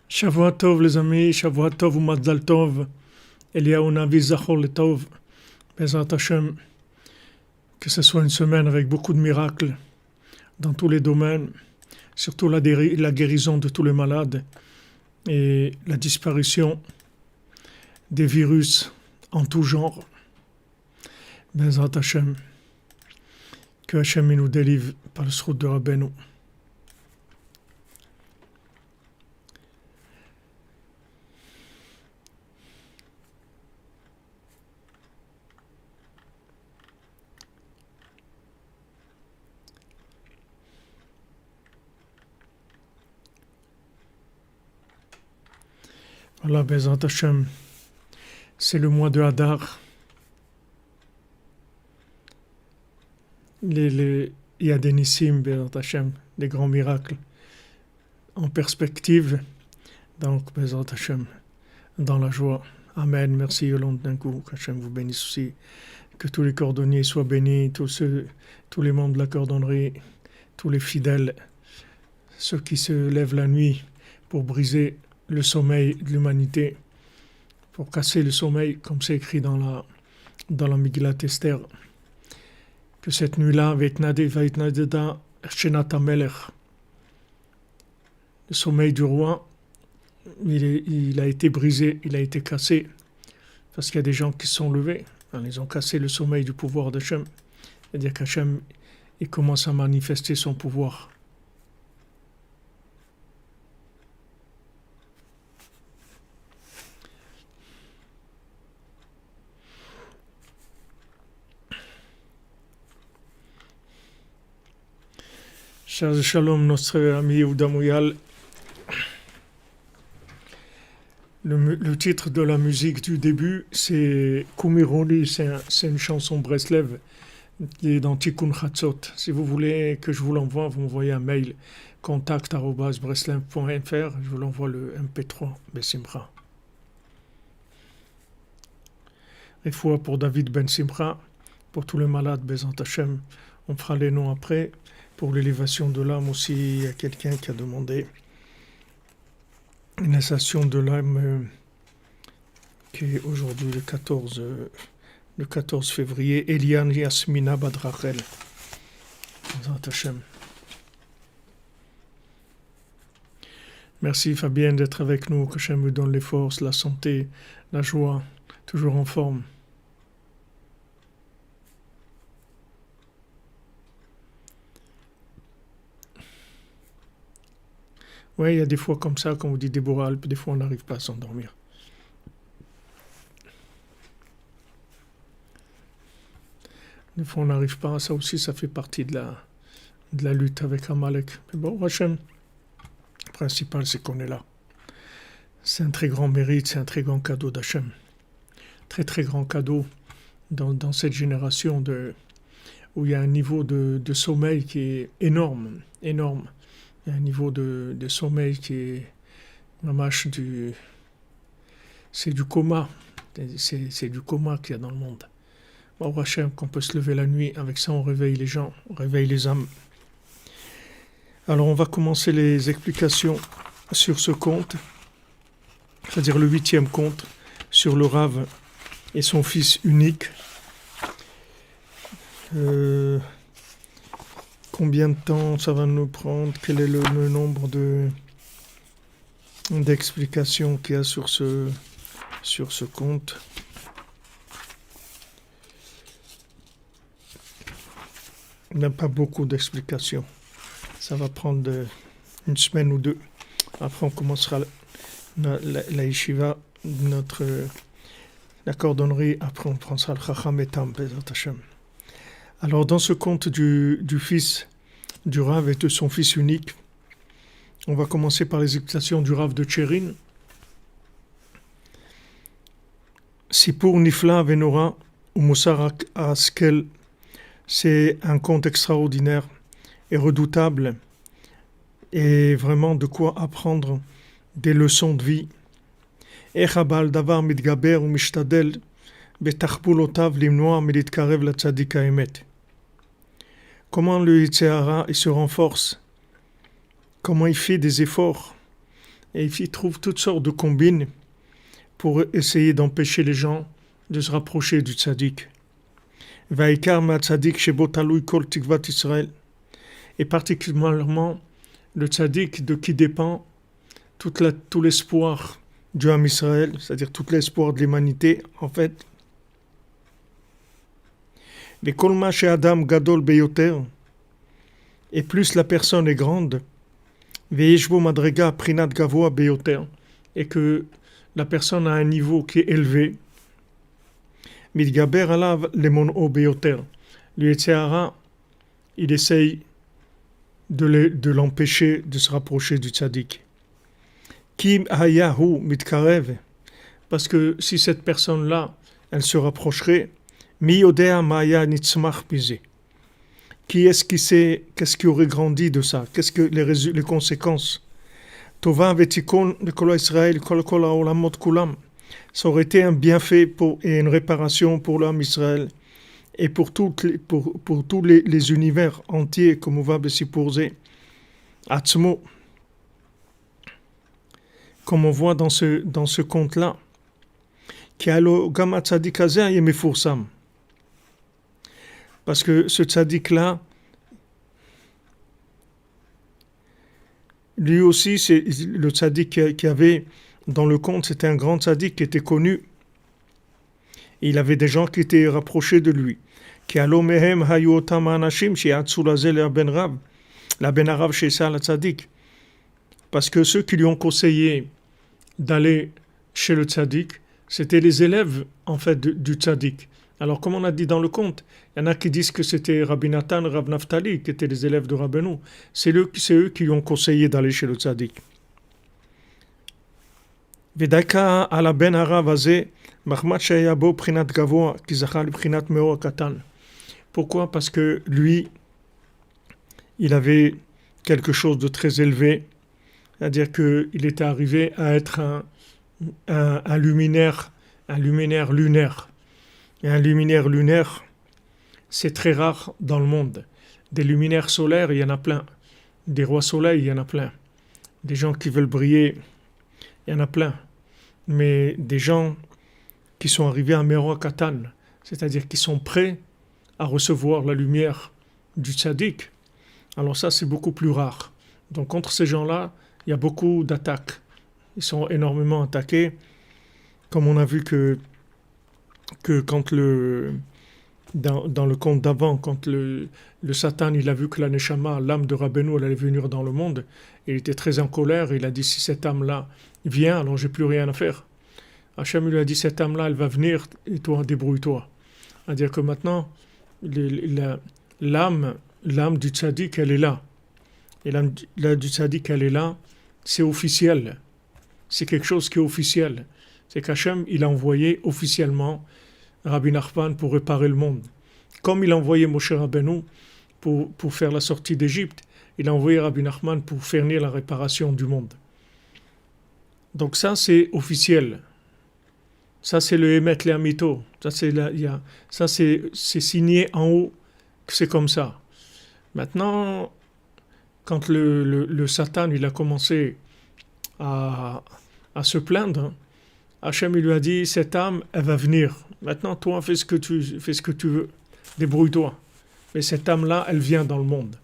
Shavua Tov les amis, Shavua Tov ou Matzal Tov, Eliyahu Navi Zachor le Tov, Bezrat Hashem, que ce soit une semaine avec beaucoup de miracles dans tous les domaines, surtout la guérison de tous les malades et la disparition des virus en tout genre. Bezrat Hashem, que Hashem nous délivre par le srout de Rabbeinu. Voilà, Bezrat Hashem, c'est le mois de Hadar. Il y a des nissim, Bezrat Hashem, des grands miracles en perspective. Donc, Bezrat Hashem, dans la joie. Amen. Merci Yolande d'un coup. Qu'Hashem vous bénisse aussi. Que tous les cordonniers soient bénis, tous les membres de la cordonnerie, tous les fidèles, ceux qui se lèvent la nuit pour briser le sommeil de l'humanité, pour casser le sommeil, comme c'est écrit dans la Megillat Esther, que cette nuit-là, Veitnadeda Shenat HaMelech, le sommeil du roi, il a été brisé, il a été cassé, parce qu'il y a des gens qui se sont levés, ils ont cassé le sommeil du pouvoir d'Hachem, c'est-à-dire qu'Hachem, il commence à manifester son pouvoir. Shalom, notre ami Yehuda Mouyal. Le titre de la musique du début, c'est Kumiroli, c'est une chanson Breslev qui est dans Tikkun Chatzot. Si vous voulez que je vous l'envoie, vous m'envoyez un mail contact@breslev.fr, je vous l'envoie le MP3 Besimcha. Et fois pour David Ben Simcha, pour tous les malades, Bezrat Hashem, on fera les noms après. Pour l'élévation de l'âme aussi, il y a quelqu'un qui a demandé une initiation de l'âme qui est aujourd'hui le 14 février. Eliane Yasmina Badrachel. Merci Fabienne d'être avec nous, que Hachem me donne les forces, la santé, la joie, toujours en forme. Oui, il y a des fois comme ça, comme vous dites, Déborah Alpes, des fois on n'arrive pas à s'endormir. Des fois on n'arrive pas, ça aussi, ça fait partie de la lutte avec Amalek. Mais bon, Hachem, le principal, c'est qu'on est là. C'est un très grand mérite, c'est un très grand cadeau d'Hachem. Très très grand cadeau dans cette génération où il y a un niveau de sommeil qui est énorme, énorme. Il y a un niveau de sommeil qui est c'est du coma. C'est du coma qu'il y a dans le monde. Bon, Hachem, qu'on peut se lever la nuit, avec ça on réveille les gens, on réveille les âmes. Alors on va commencer les explications sur ce conte, c'est-à-dire le 8e conte, sur le Rav et son fils unique. Combien de temps ça va nous prendre? Quel est le nombre d'explications qu'il y a sur ce conte? Il n'y a pas beaucoup d'explications. Ça va prendre une semaine ou deux. Après, on commencera la yeshiva, la cordonnerie. Après, on prendra le Chacham et Tam, Bezrat Hashem. Alors, dans ce conte du fils du Rav et de son fils unique, on va commencer par les explications du Rav de Tchérin. Sipur Nifla Venora ou Moussar Askel, c'est un conte extraordinaire et redoutable et vraiment de quoi apprendre des leçons de vie איך הבעל דבר מתגבר ומשתדל בתחבולותיו למנוע מלהתקרב לצדיק האמת. Comment le Yitzhara il se renforce, comment il fait des efforts, et il trouve toutes sortes de combines pour essayer d'empêcher les gens de se rapprocher du tzaddik. Vaikar ma tzaddik shebo talui kol tikvat Israël, et particulièrement le tzaddik de qui dépend tout l'espoir du Ham Israël, c'est-à-dire tout l'espoir de l'humanité en fait. Et plus la personne est grande, et que la personne a un niveau qui est élevé, le Yitzhara, il essaye de l'empêcher de se rapprocher du tzaddik. Parce que si cette personne-là, elle se rapprocherait, qui est-ce qui sait, qu'est-ce qui aurait grandi de ça? Qu'est-ce que les conséquences? Ça aurait été un bienfait et une réparation pour l'homme Israël et pour tous les univers entiers, comme on va s'y poser. Atzmo, comme on voit dans ce conte-là, qui a le Gama Tzadik Hazeh Yemefursam. Parce que ce tzaddik-là, lui aussi, c'est le tzaddik qui avait dans le conte, c'était un grand tzaddik qui était connu. Et il avait des gens qui étaient rapprochés de lui. Parce que ceux qui lui ont conseillé d'aller chez le tzaddik, c'était les élèves en fait du tzaddik. Alors, comme on a dit dans le conte, il y en a qui disent que c'était Rabbi Nathan, Rav Naftali, qui étaient les élèves de Rabbeinu. C'est eux qui lui ont conseillé d'aller chez le tzaddik. Vedaka ala ben harav hazeh, machmat shaya bo prinat gavoa, ki zacha li prinat meo katan. Pourquoi? Parce que lui, il avait quelque chose de très élevé, c'est-à-dire qu'il était arrivé à être un luminaire lunaire. Et un luminaire lunaire, c'est très rare dans le monde. Des luminaires solaires, il y en a plein. Des rois soleils, il y en a plein. Des gens qui veulent briller, il y en a plein. Mais des gens qui sont arrivés à Meroa Katan, c'est-à-dire qui sont prêts à recevoir la lumière du tzaddik, alors ça, c'est beaucoup plus rare. Donc contre ces gens-là, il y a beaucoup d'attaques. Ils sont énormément attaqués. Comme on a vu que quand dans le conte d'avant, quand le Satan il a vu que la Neshama, l'âme de Rabbeinu, elle allait venir dans le monde, il était très en colère, il a dit si cette âme-là vient, alors j'ai plus rien à faire. Hachem lui a dit cette âme-là, elle va venir et toi, débrouille-toi. C'est-à-dire que maintenant, l'âme du tzaddik, elle est là. Et l'âme du tzaddik, elle est là, c'est officiel. C'est quelque chose qui est officiel. C'est qu'Hachem, il a envoyé officiellement Rabbi Nachman pour réparer le monde. Comme il a envoyé Moshe Rabbeinu pour faire la sortie d'Égypte, il a envoyé Rabbi Nachman pour fournir la réparation du monde. Donc ça, c'est officiel. Ça, c'est le Emet le Amito. Ça, c'est signé en haut que c'est comme ça. Maintenant, quand le Satan il a commencé à se plaindre, Hachem il lui a dit cette âme elle va venir. Maintenant toi fais ce que tu veux, débrouille-toi. Mais cette âme là elle vient dans le monde.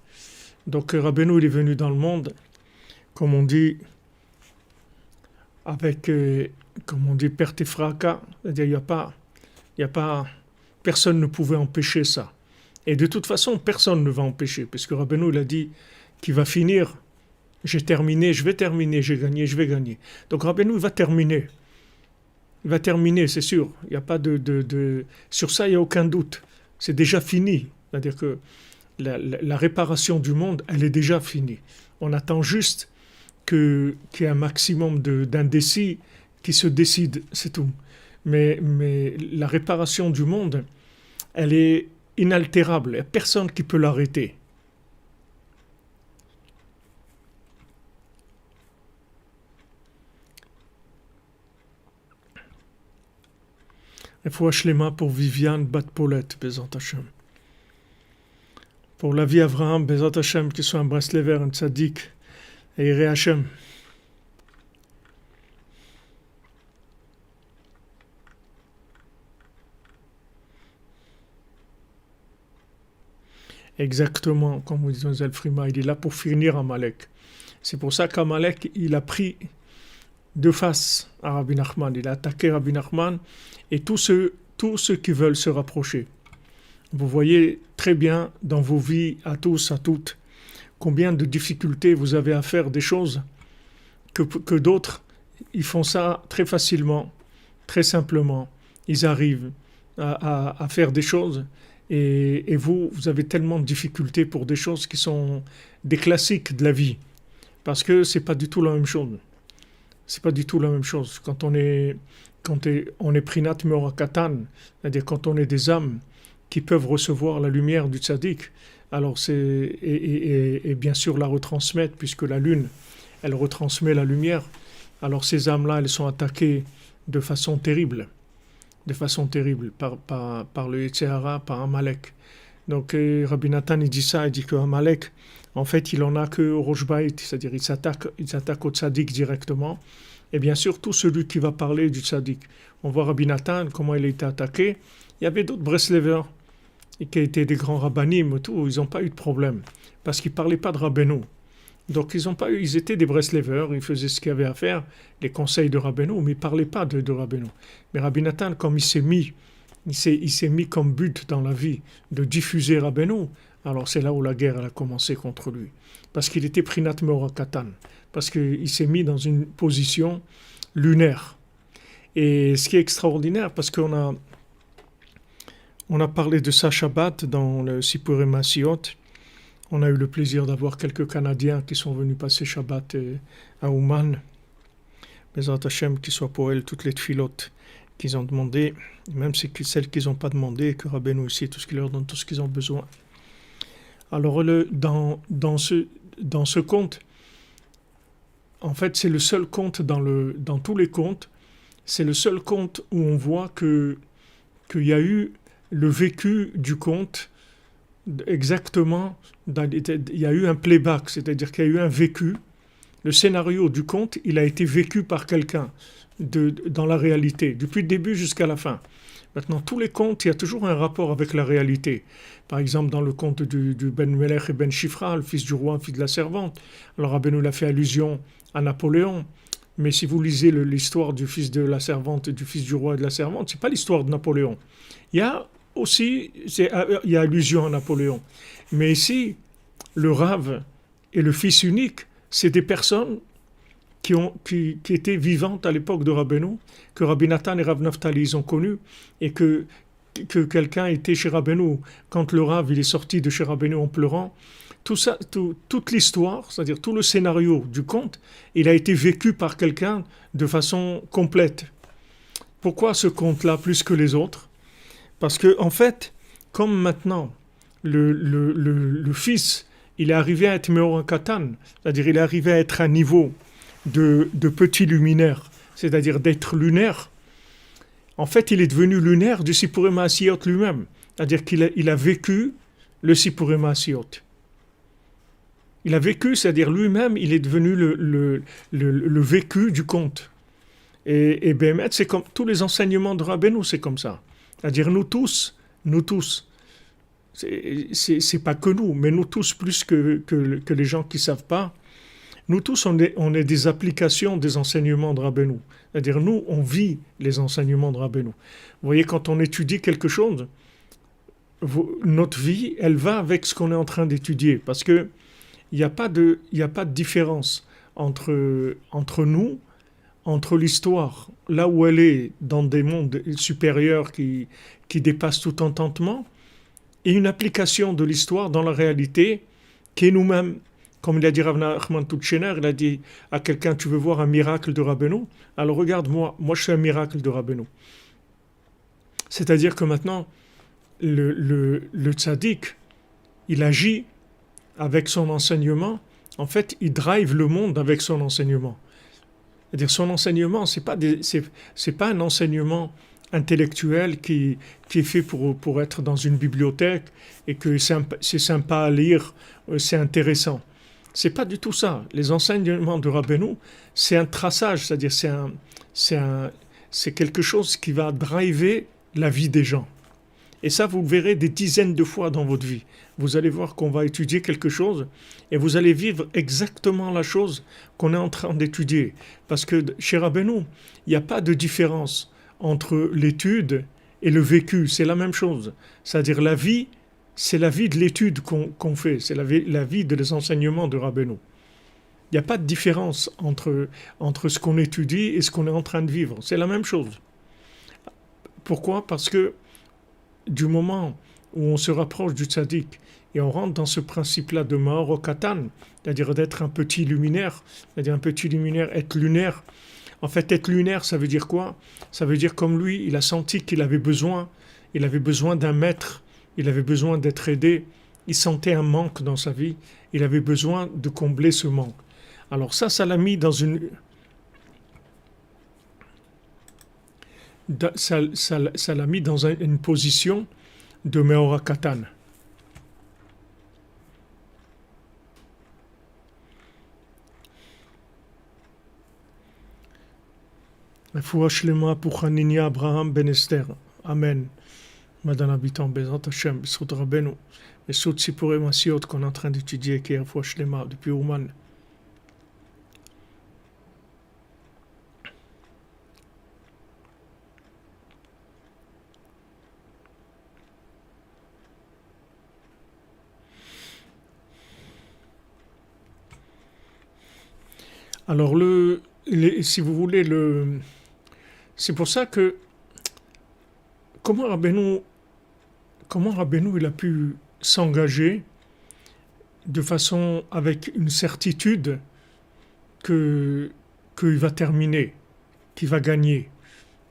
Donc Rabbeinu il est venu dans le monde, comme on dit avec perte et fracas, c'est-à-dire il y a pas personne ne pouvait empêcher ça. Et de toute façon personne ne va empêcher, parce que Rabbeinu il a dit qu'il va finir. J'ai terminé, je vais terminer, j'ai gagné, je vais gagner. Donc Rabbeinu il va terminer. Il va terminer, c'est sûr. Il n'y a pas sur ça, il n'y a aucun doute. C'est déjà fini. C'est-à-dire que la réparation du monde, elle est déjà finie. On attend juste qu'il y ait un maximum d'indécis qui se décident, c'est tout. Mais la réparation du monde, elle est inaltérable. Il n'y a personne qui peut l'arrêter. Refoua Shlema pour Viviane Bat-Paulette, Bezat Hashem. Pour la vie Avraham, Bezat Hashem, qui soit un Breslever, un Tzadik, et Iré Hashem. Exactement, comme vous dites, Zelfrima, il est là pour finir Amalek. C'est pour ça qu'Amalek, il a pris de face à Rabbi Nachman. Il a attaqué Rabbi Nachman et tous ceux qui veulent se rapprocher. Vous voyez très bien dans vos vies, à tous, à toutes, combien de difficultés vous avez à faire des choses que d'autres, ils font ça très facilement, très simplement. Ils arrivent à faire des choses. Et vous avez tellement de difficultés pour des choses qui sont des classiques de la vie. Parce que c'est pas du tout la même chose. C'est pas du tout la même chose. Quand on est Prinat Meora Katan, c'est-à-dire quand on est des âmes qui peuvent recevoir la lumière du tzaddik, alors et bien sûr la retransmettre, puisque la lune, elle retransmet la lumière, alors ces âmes-là, elles sont attaquées de façon terrible. Par le Yetzirah, par Amalek. Donc Rabbi Nathan il dit ça, il dit que Amalek, en fait, il en a que au Rosh Bait, c'est-à-dire il s'attaque au tzaddik directement, et bien sûr tout celui qui va parler du tzaddik. On voit Rabbi Nathan, comment il a été attaqué. Il y avait d'autres Breslevers qui étaient des grands rabbanim, tout, ils n'ont pas eu de problème, parce qu'ils ne parlaient pas de Rabbeinu. Donc ils étaient des Breslevers, ils faisaient ce qu'il y avait à faire, les conseils de Rabbeinu, mais ils ne parlaient pas de Rabbeinu. Mais Rabbi Nathan, comme il s'est mis comme but dans la vie de diffuser Rabbeinu, alors c'est là où la guerre elle a commencé contre lui. Parce qu'il était Prinat Meora Katan, parce qu'il s'est mis dans une position lunaire. Et ce qui est extraordinaire, parce qu'on a parlé de ça Shabbat dans le Sipurim Masiot. On a eu le plaisir d'avoir quelques Canadiens qui sont venus passer Shabbat à Ouman. Bezat Hashem, qui soit pour elles toutes les tfilotes qu'ils ont demandé, même celles qu'ils n'ont pas demandé, que Rabbeinu ici, tout ce qu'il leur donne, tout ce qu'ils ont besoin. Alors dans ce conte, en fait c'est le seul conte dans tous les contes, c'est le seul conte où on voit qu'il y a eu le vécu du conte. Exactement, il y a eu un playback, c'est-à-dire qu'il y a eu un vécu. Le scénario du conte, il a été vécu par quelqu'un dans la réalité, depuis le début jusqu'à la fin. Maintenant, tous les contes, il y a toujours un rapport avec la réalité. Par exemple, dans le conte du Ben Melech et Ben Shifra, le fils du roi, fils de la servante. Alors, Rabbeinu a fait allusion à Napoléon. Mais si vous lisez l'histoire du fils de la servante, du fils du roi et de la servante, c'est pas l'histoire de Napoléon. Il y a allusion à Napoléon. Mais ici, le Rav et le fils unique, c'est des personnes qui étaient vivantes à l'époque de Rabbeinu, que Rabbi Nathan et Rav Naftali ils ont connu, et que quelqu'un était chez Rabbeinu. Quand le Rav il est sorti de chez Rabbeinu en pleurant, toute l'histoire, c'est-à-dire tout le scénario du conte, il a été vécu par quelqu'un de façon complète. Pourquoi ce conte-là plus que les autres ? Parce que, en fait, comme maintenant, le fils, il est arrivé à être Meora Katan, c'est-à-dire il est arrivé à être à un niveau de petit luminaire, c'est-à-dire d'être lunaire. En fait, il est devenu lunaire du Sipurim Asiyot lui-même, c'est-à-dire qu'il a vécu le Sipurim Asiyot. Il a vécu, c'est-à-dire lui-même, il est devenu le vécu du conte. Et Béhémet, c'est comme tous les enseignements de Rabbeinu, c'est comme ça. C'est-à-dire nous tous, c'est pas que nous, mais nous tous plus que les gens qui savent pas, nous tous on est des applications des enseignements de Rabbeinu. C'est-à-dire nous on vit les enseignements de Rabbeinu. Vous voyez, quand on étudie quelque chose, notre vie elle va avec ce qu'on est en train d'étudier, parce que il n'y a pas de différence entre nous, entre l'histoire, là où elle est dans des mondes supérieurs qui dépassent tout entendement, et une application de l'histoire dans la réalité qui est nous-mêmes. Comme il a dit Rav Nachman Tutchener, il a dit à quelqu'un, tu veux voir un miracle de Rabbeinu ? Alors regarde moi je suis un miracle de Rabbeinu. C'est-à-dire que maintenant, le tzaddik, il agit avec son enseignement, en fait, il drive le monde avec son enseignement. C'est-à-dire son enseignement, c'est pas un enseignement intellectuel qui est fait pour être dans une bibliothèque et que c'est sympa à lire, c'est intéressant. C'est pas du tout ça. Les enseignements de Rabbeinu, c'est un traçage, c'est-à-dire c'est un, c'est quelque chose qui va driver la vie des gens. Et ça, vous le verrez des dizaines de fois dans votre vie. Vous allez voir qu'on va étudier quelque chose et vous allez vivre exactement la chose qu'on est en train d'étudier. Parce que chez Rabbeinu, il n'y a pas de différence entre l'étude et le vécu. C'est la même chose. C'est-à-dire la vie, c'est la vie de l'étude qu'on fait. C'est la vie des enseignements de Rabbeinu. Il n'y a pas de différence entre ce qu'on étudie et ce qu'on est en train de vivre. C'est la même chose. Pourquoi? Parce que du moment où on se rapproche du tzaddik et on rentre dans ce principe-là de Maor au Katan, c'est-à-dire d'être un petit luminaire, c'est-à-dire un petit luminaire, être lunaire. En fait, être lunaire, ça veut dire quoi? Ça veut dire comme lui, il a senti qu'il avait besoin d'un maître, il avait besoin d'être aidé, il sentait un manque dans sa vie, il avait besoin de combler ce manque. Alors ça l'a mis dans ça l'a mis dans une position de Meora Katan. Refoua shlema pour Hanini Abraham Ben Esther. Amen. Madame habitant Bezat Hashem, Bessout Rabbeinu, Bessout Sipuré Masiot qu'on est en train d'étudier, qui est Refoua shlema depuis Ouman. Alors, si vous voulez, c'est pour ça que comment Rabbeinu il a pu s'engager de façon avec une certitude qu'il va terminer, qu'il va gagner.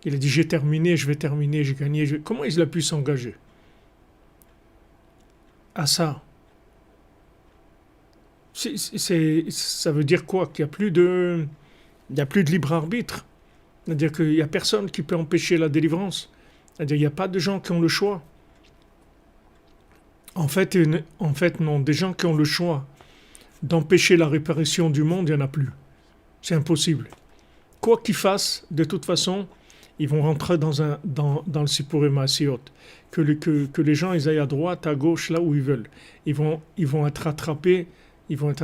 Il a dit j'ai terminé, je vais terminer, j'ai gagné. Comment il a pu s'engager à ça? Ça veut dire quoi? Qu'il n'y a plus de libre arbitre. C'est-à-dire qu'il n'y a personne qui peut empêcher la délivrance. C'est-à-dire qu'il n'y a pas de gens qui ont le choix. En fait, non. Des gens qui ont le choix d'empêcher la réparation du monde, il n'y en a plus. C'est impossible. Quoi qu'ils fassent, de toute façon, ils vont rentrer dans le Sipuré Maasiot. Que les gens ils aillent à droite, à gauche, là où ils veulent. Ils vont être attrapés. Ils vont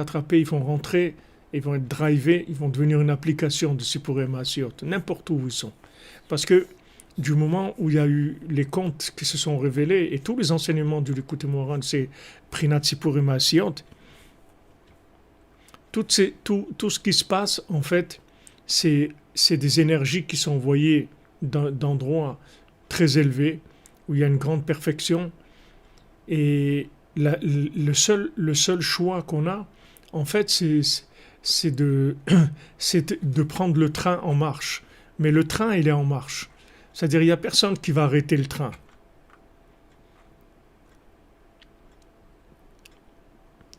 rentrer, ils vont être drivés, ils vont devenir une application de Sipuré Maasiot, n'importe où ils sont. Parce que du moment où il y a eu les contes qui se sont révélés, et tous les enseignements du Likutei Moharan, c'est Prinat Sipuré Maasiot, tout ce qui se passe, en fait, c'est des énergies qui sont envoyées d'endroits très élevés, où il y a une grande perfection, et le seul choix qu'on a, en fait, c'est de prendre le train en marche. Mais le train, il est en marche. C'est-à-dire, il n'y a personne qui va arrêter le train.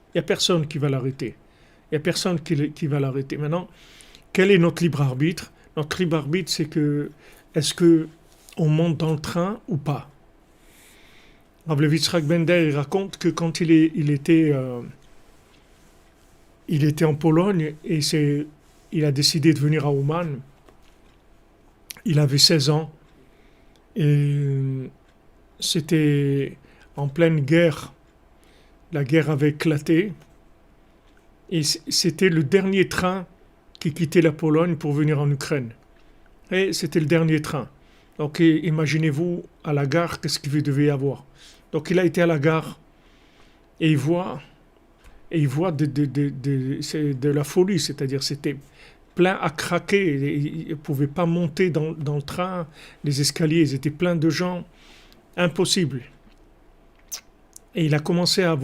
Il n'y a personne qui va l'arrêter. Il n'y a personne qui va l'arrêter. Maintenant, quel est notre libre arbitre? Notre libre arbitre, c'est que, est-ce qu'on monte dans le train ou pas? Rav Levi Yitzhak Bender, il raconte que quand il était en Pologne et il a décidé de venir à Ouman, il avait 16 ans et c'était en pleine guerre. La guerre avait éclaté et c'était le dernier train qui quittait la Pologne pour venir en Ukraine. Et c'était le dernier train. Donc imaginez-vous à la gare, qu'est-ce qu'il devait y avoir. Donc il a été à la gare et il voit de la folie, c'est-à-dire c'était plein à craquer, il ne pouvait pas monter dans le train, les escaliers, ils étaient pleins de gens, impossible. Et il a commencé à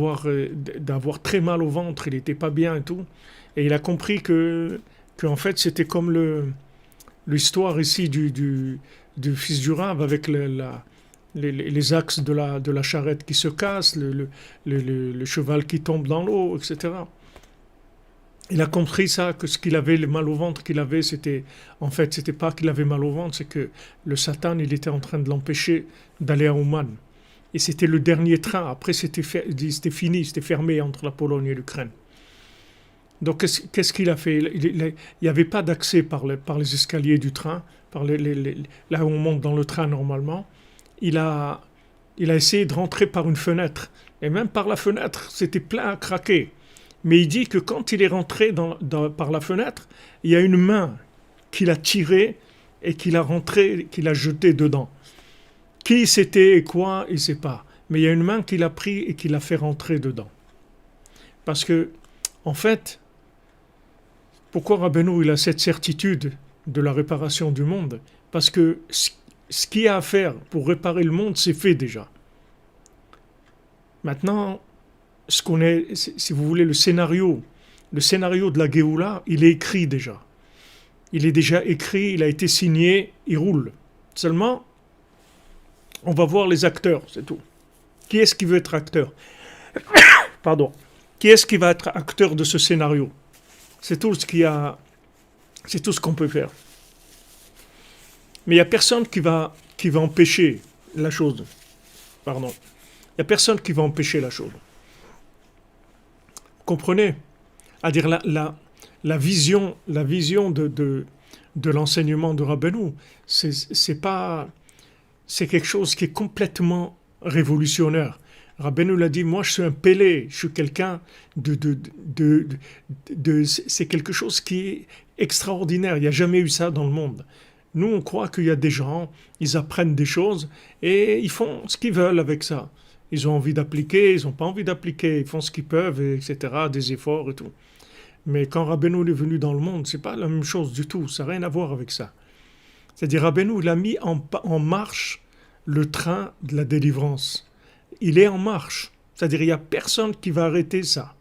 d'avoir très mal au ventre, il n'était pas bien et tout, et il a compris que en fait c'était comme l'histoire ici du fils du Rav avec les axes de la charrette qui se cassent, le cheval qui tombe dans l'eau, etc. Il a compris ça, que ce qu'il avait, le mal au ventre qu'il avait, c'était pas qu'il avait mal au ventre, c'est que le Satan, il était en train de l'empêcher d'aller à Ouman. Et c'était le dernier train. Après, c'était fini, c'était fermé entre la Pologne et l'Ukraine. Donc, qu'est-ce qu'il a fait? Il n'y avait pas d'accès par les escaliers du train, là où on monte dans le train normalement. Il a, il a essayé de rentrer par une fenêtre. Et même par la fenêtre, c'était plein à craquer. Mais il dit que quand il est rentré par la fenêtre, il y a une main qu'il a tirée et qu'il a jeté dedans. Qui c'était et quoi, il ne sait pas. Mais il y a une main qu'il a pris et qu'il a fait rentrer dedans. Parce que, en fait, pourquoi Rabbeinu il a cette certitude de la réparation du monde? Parce que ce qu'il y a à faire pour réparer le monde, c'est fait déjà. Maintenant, si vous voulez, le scénario de la Géoula, il est écrit déjà. Il est déjà écrit, il a été signé, il roule. Seulement, on va voir les acteurs, c'est tout. Qui est-ce qui veut être acteur? Pardon. Qui est-ce qui va être acteur de ce scénario? C'est tout c'est tout ce qu'on peut faire. Mais il n'y a personne qui va empêcher la chose. Pardon. Il n'y a personne qui va empêcher la chose. Comprenez? C'est-à-dire la vision de l'enseignement de Rabbeinu, c'est quelque chose qui est complètement révolutionnaire. Rabbeinu l'a dit, moi je suis un Pélé, je suis quelqu'un c'est quelque chose qui est extraordinaire, il n'y a jamais eu ça dans le monde. Nous on croit qu'il y a des gens, ils apprennent des choses et ils font ce qu'ils veulent avec ça. Ils ont envie d'appliquer, ils n'ont pas envie d'appliquer, ils font ce qu'ils peuvent, etc., des efforts et tout. Mais quand Rabbeinu est venu dans le monde, c'est pas la même chose du tout, ça n'a rien à voir avec ça. C'est-à-dire Rabbeinu, il a mis en marche le train de la délivrance. Il est en marche. C'est-à-dire il n'y a personne qui va arrêter ça.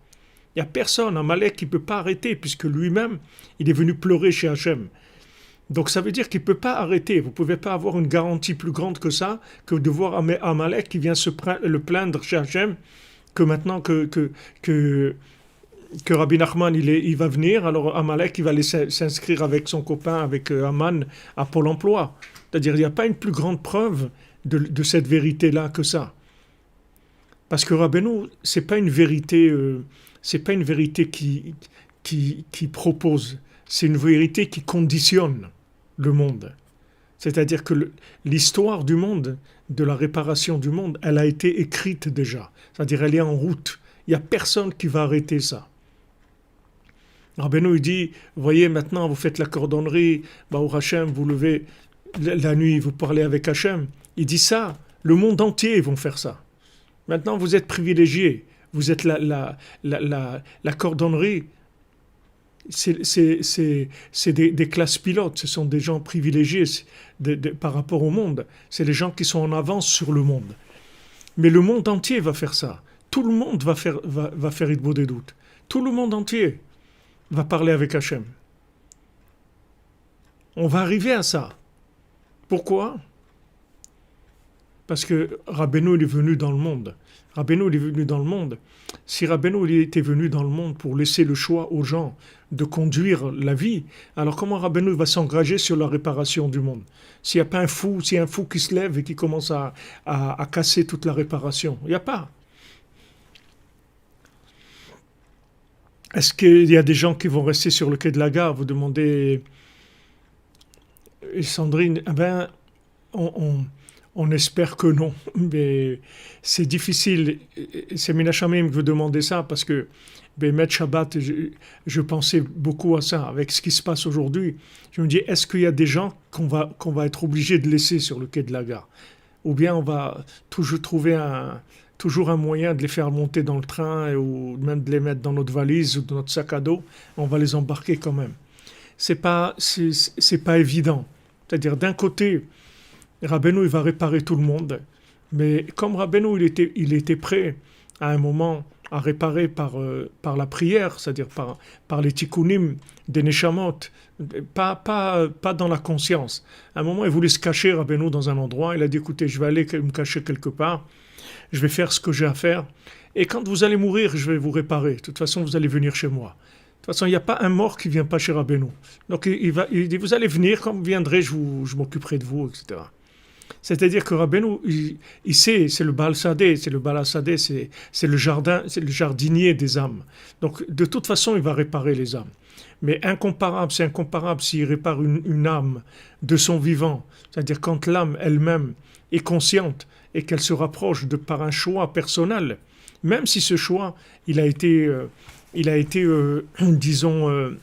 Il n'y a personne, Amalek qui ne peut pas arrêter, puisque lui-même, il est venu pleurer chez Hachem. Donc ça veut dire qu'il ne peut pas arrêter. Vous ne pouvez pas avoir une garantie plus grande que ça, que de voir Amalek qui vient le plaindre chez Hachem, que maintenant que Rabbi Nachman il va venir, alors Amalek il va aller s'inscrire avec son copain, avec Aman, à Pôle emploi. C'est-à-dire il n'y a pas une plus grande preuve de cette vérité-là que ça. Parce que Rabbeinu, c'est pas une vérité qui propose, c'est une vérité qui conditionne le monde. C'est-à-dire que l'histoire du monde, de la réparation du monde, elle a été écrite déjà. C'est-à-dire elle est en route. Il n'y a personne qui va arrêter ça. Rabbeinu il dit, voyez maintenant vous faites la cordonnerie, au Hachem, vous levez la nuit, vous parlez avec Hachem. Il dit ça, le monde entier vont faire ça. Maintenant vous êtes privilégiés, vous êtes la cordonnerie. C'est des classes pilotes, ce sont des gens privilégiés par rapport au monde. C'est les gens qui sont en avance sur le monde. Mais le monde entier va faire ça. Tout le monde va faire Hitbo des doutes. Tout le monde entier va parler avec Hachem. On va arriver à ça. Pourquoi? Parce que Rabbeinu il est venu dans le monde. Rabbeinu il est venu dans le monde. Si Rabbeinu il était venu dans le monde pour laisser le choix aux gens de conduire la vie, alors comment Rabbeinu va s'engager sur la réparation du monde? S'il n'y a pas un fou qui se lève et qui commence à casser toute la réparation, il n'y a pas. Est-ce qu'il y a des gens qui vont rester sur le quai de la gare? Vous demandez, Sandrine, on espère que non, mais c'est difficile. C'est Mina Shamim qui veut demander ça parce que Bémet Shabbat, je pensais beaucoup à ça. Avec ce qui se passe aujourd'hui, je me dis, est-ce qu'il y a des gens qu'on va être obligé de laisser sur le quai de la gare? Ou bien on va toujours trouver toujours un moyen de les faire monter dans le train ou même de les mettre dans notre valise ou dans notre sac à dos, on va les embarquer quand même. C'est pas évident. C'est-à-dire d'un côté, Rabbeinu il va réparer tout le monde, mais comme Rabbeinu il était prêt à un moment à réparer par la prière, c'est-à-dire par les tikkunim des neshamot, pas dans la conscience. À un moment il voulait se cacher Rabbeinu dans un endroit, il a dit écoutez je vais aller me cacher quelque part, je vais faire ce que j'ai à faire, et quand vous allez mourir je vais vous réparer, de toute façon vous allez venir chez moi. De toute façon, il n'y a pas un mort qui ne vient pas chez Rabbeinu. Donc il dit, vous allez venir, quand vous viendrez, je m'occuperai de vous, etc. C'est-à-dire que Rabbeinu, il sait, c'est le Baal Sadeh, c'est le jardin, c'est le jardinier des âmes. Donc de toute façon, il va réparer les âmes. Mais c'est incomparable s'il répare une âme de son vivant. C'est-à-dire quand l'âme elle-même est consciente et qu'elle se rapproche par un choix personnel, même si ce choix, il a été disons,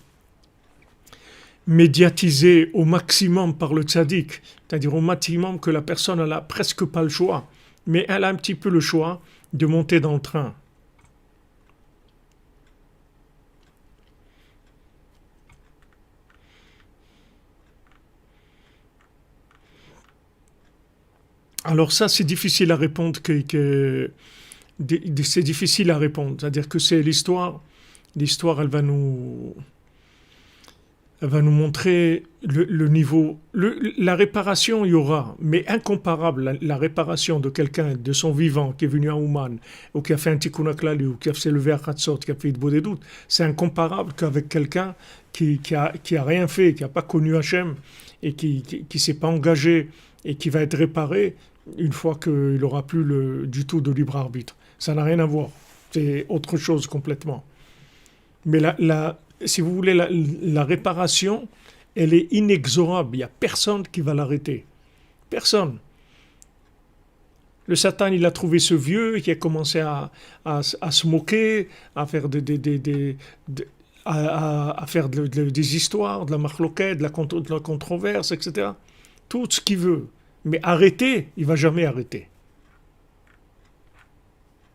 médiatisé au maximum par le tzaddik, c'est-à-dire au maximum que la personne n'a presque pas le choix, mais elle a un petit peu le choix de monter dans le train. Alors ça, c'est difficile à répondre, c'est difficile à répondre, c'est-à-dire que c'est l'histoire, elle va nous montrer le niveau. La réparation, il y aura, mais incomparable, la réparation de quelqu'un, de son vivant, qui est venu à Ouman, ou qui a fait un tikkun klali, ou qui a s'est levé à Khatsot, qui a fait Idbo des doutes, c'est incomparable qu'avec quelqu'un qui a rien fait, qui n'a pas connu Hachem, et qui s'est pas engagé, et qui va être réparé une fois qu'il n'aura plus du tout de libre arbitre. Ça n'a rien à voir. C'est autre chose complètement. Mais si vous voulez, la réparation, elle est inexorable. Il n'y a personne qui va l'arrêter. Personne. Le Satan, il a trouvé ce vieux qui a commencé à se moquer, à faire des histoires, de la marloquette, de la controverse, etc. Tout ce qu'il veut. Mais arrêter, il ne va jamais arrêter.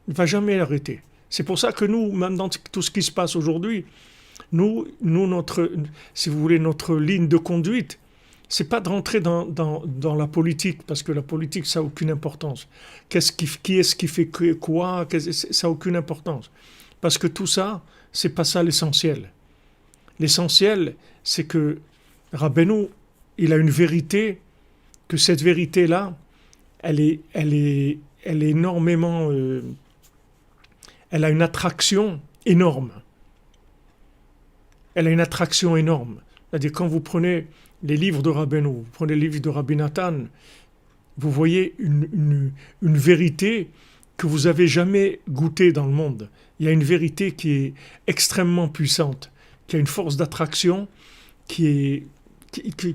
Il ne va jamais arrêter. C'est pour ça que nous, même dans tout ce qui se passe aujourd'hui, si vous voulez, notre ligne de conduite, c'est pas de rentrer dans la politique, parce que la politique, ça n'a aucune importance. Qui est-ce qui fait quoi, ça n'a aucune importance. Parce que tout ça, c'est pas ça l'essentiel. L'essentiel, c'est que Rabbeinu, il a une vérité, que cette vérité-là, elle est énormément... elle a une attraction énorme. Elle a une attraction énorme. C'est-à-dire, quand vous prenez les livres de Rabbeinu, vous prenez les livres de Rabbi Nathan, vous voyez une vérité que vous n'avez jamais goûtée dans le monde. Il y a une vérité qui est extrêmement puissante, qui a une force d'attraction que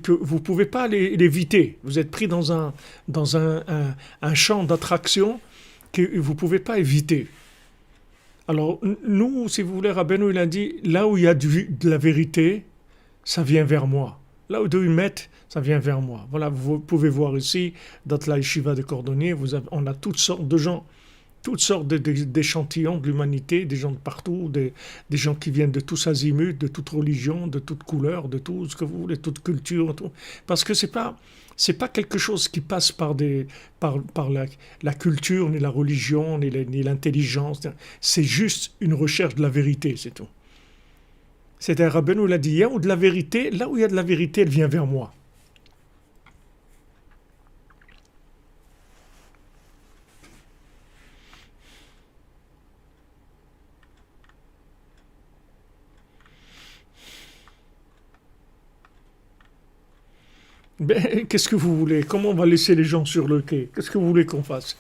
vous ne pouvez pas l'éviter. Vous êtes pris dans un champ d'attraction que vous ne pouvez pas éviter. Alors, nous, si vous voulez, Rabbeinu, il a dit, là où il y a de la vérité, ça vient vers moi. Là où Dieu met, ça vient vers moi. Voilà, vous pouvez voir ici, dans la yeshiva de Cordonnier, on a toutes sortes de gens, toutes sortes d'échantillons de l'humanité, des gens de partout, des gens qui viennent de tous azimuts, de toute religion, de toute couleur, de tout ce que vous voulez, toute culture. Tout. Parce que c'est pas quelque chose qui passe par la culture, ni la religion, ni l'intelligence. C'est juste une recherche de la vérité, c'est tout. C'est-à-dire, Rabbeinu l'a dit, il y a de la vérité, là où il y a de la vérité, elle vient vers moi. Ben, qu'est-ce que vous voulez? Comment on va laisser les gens sur le quai? Qu'est-ce que vous voulez qu'on fasse?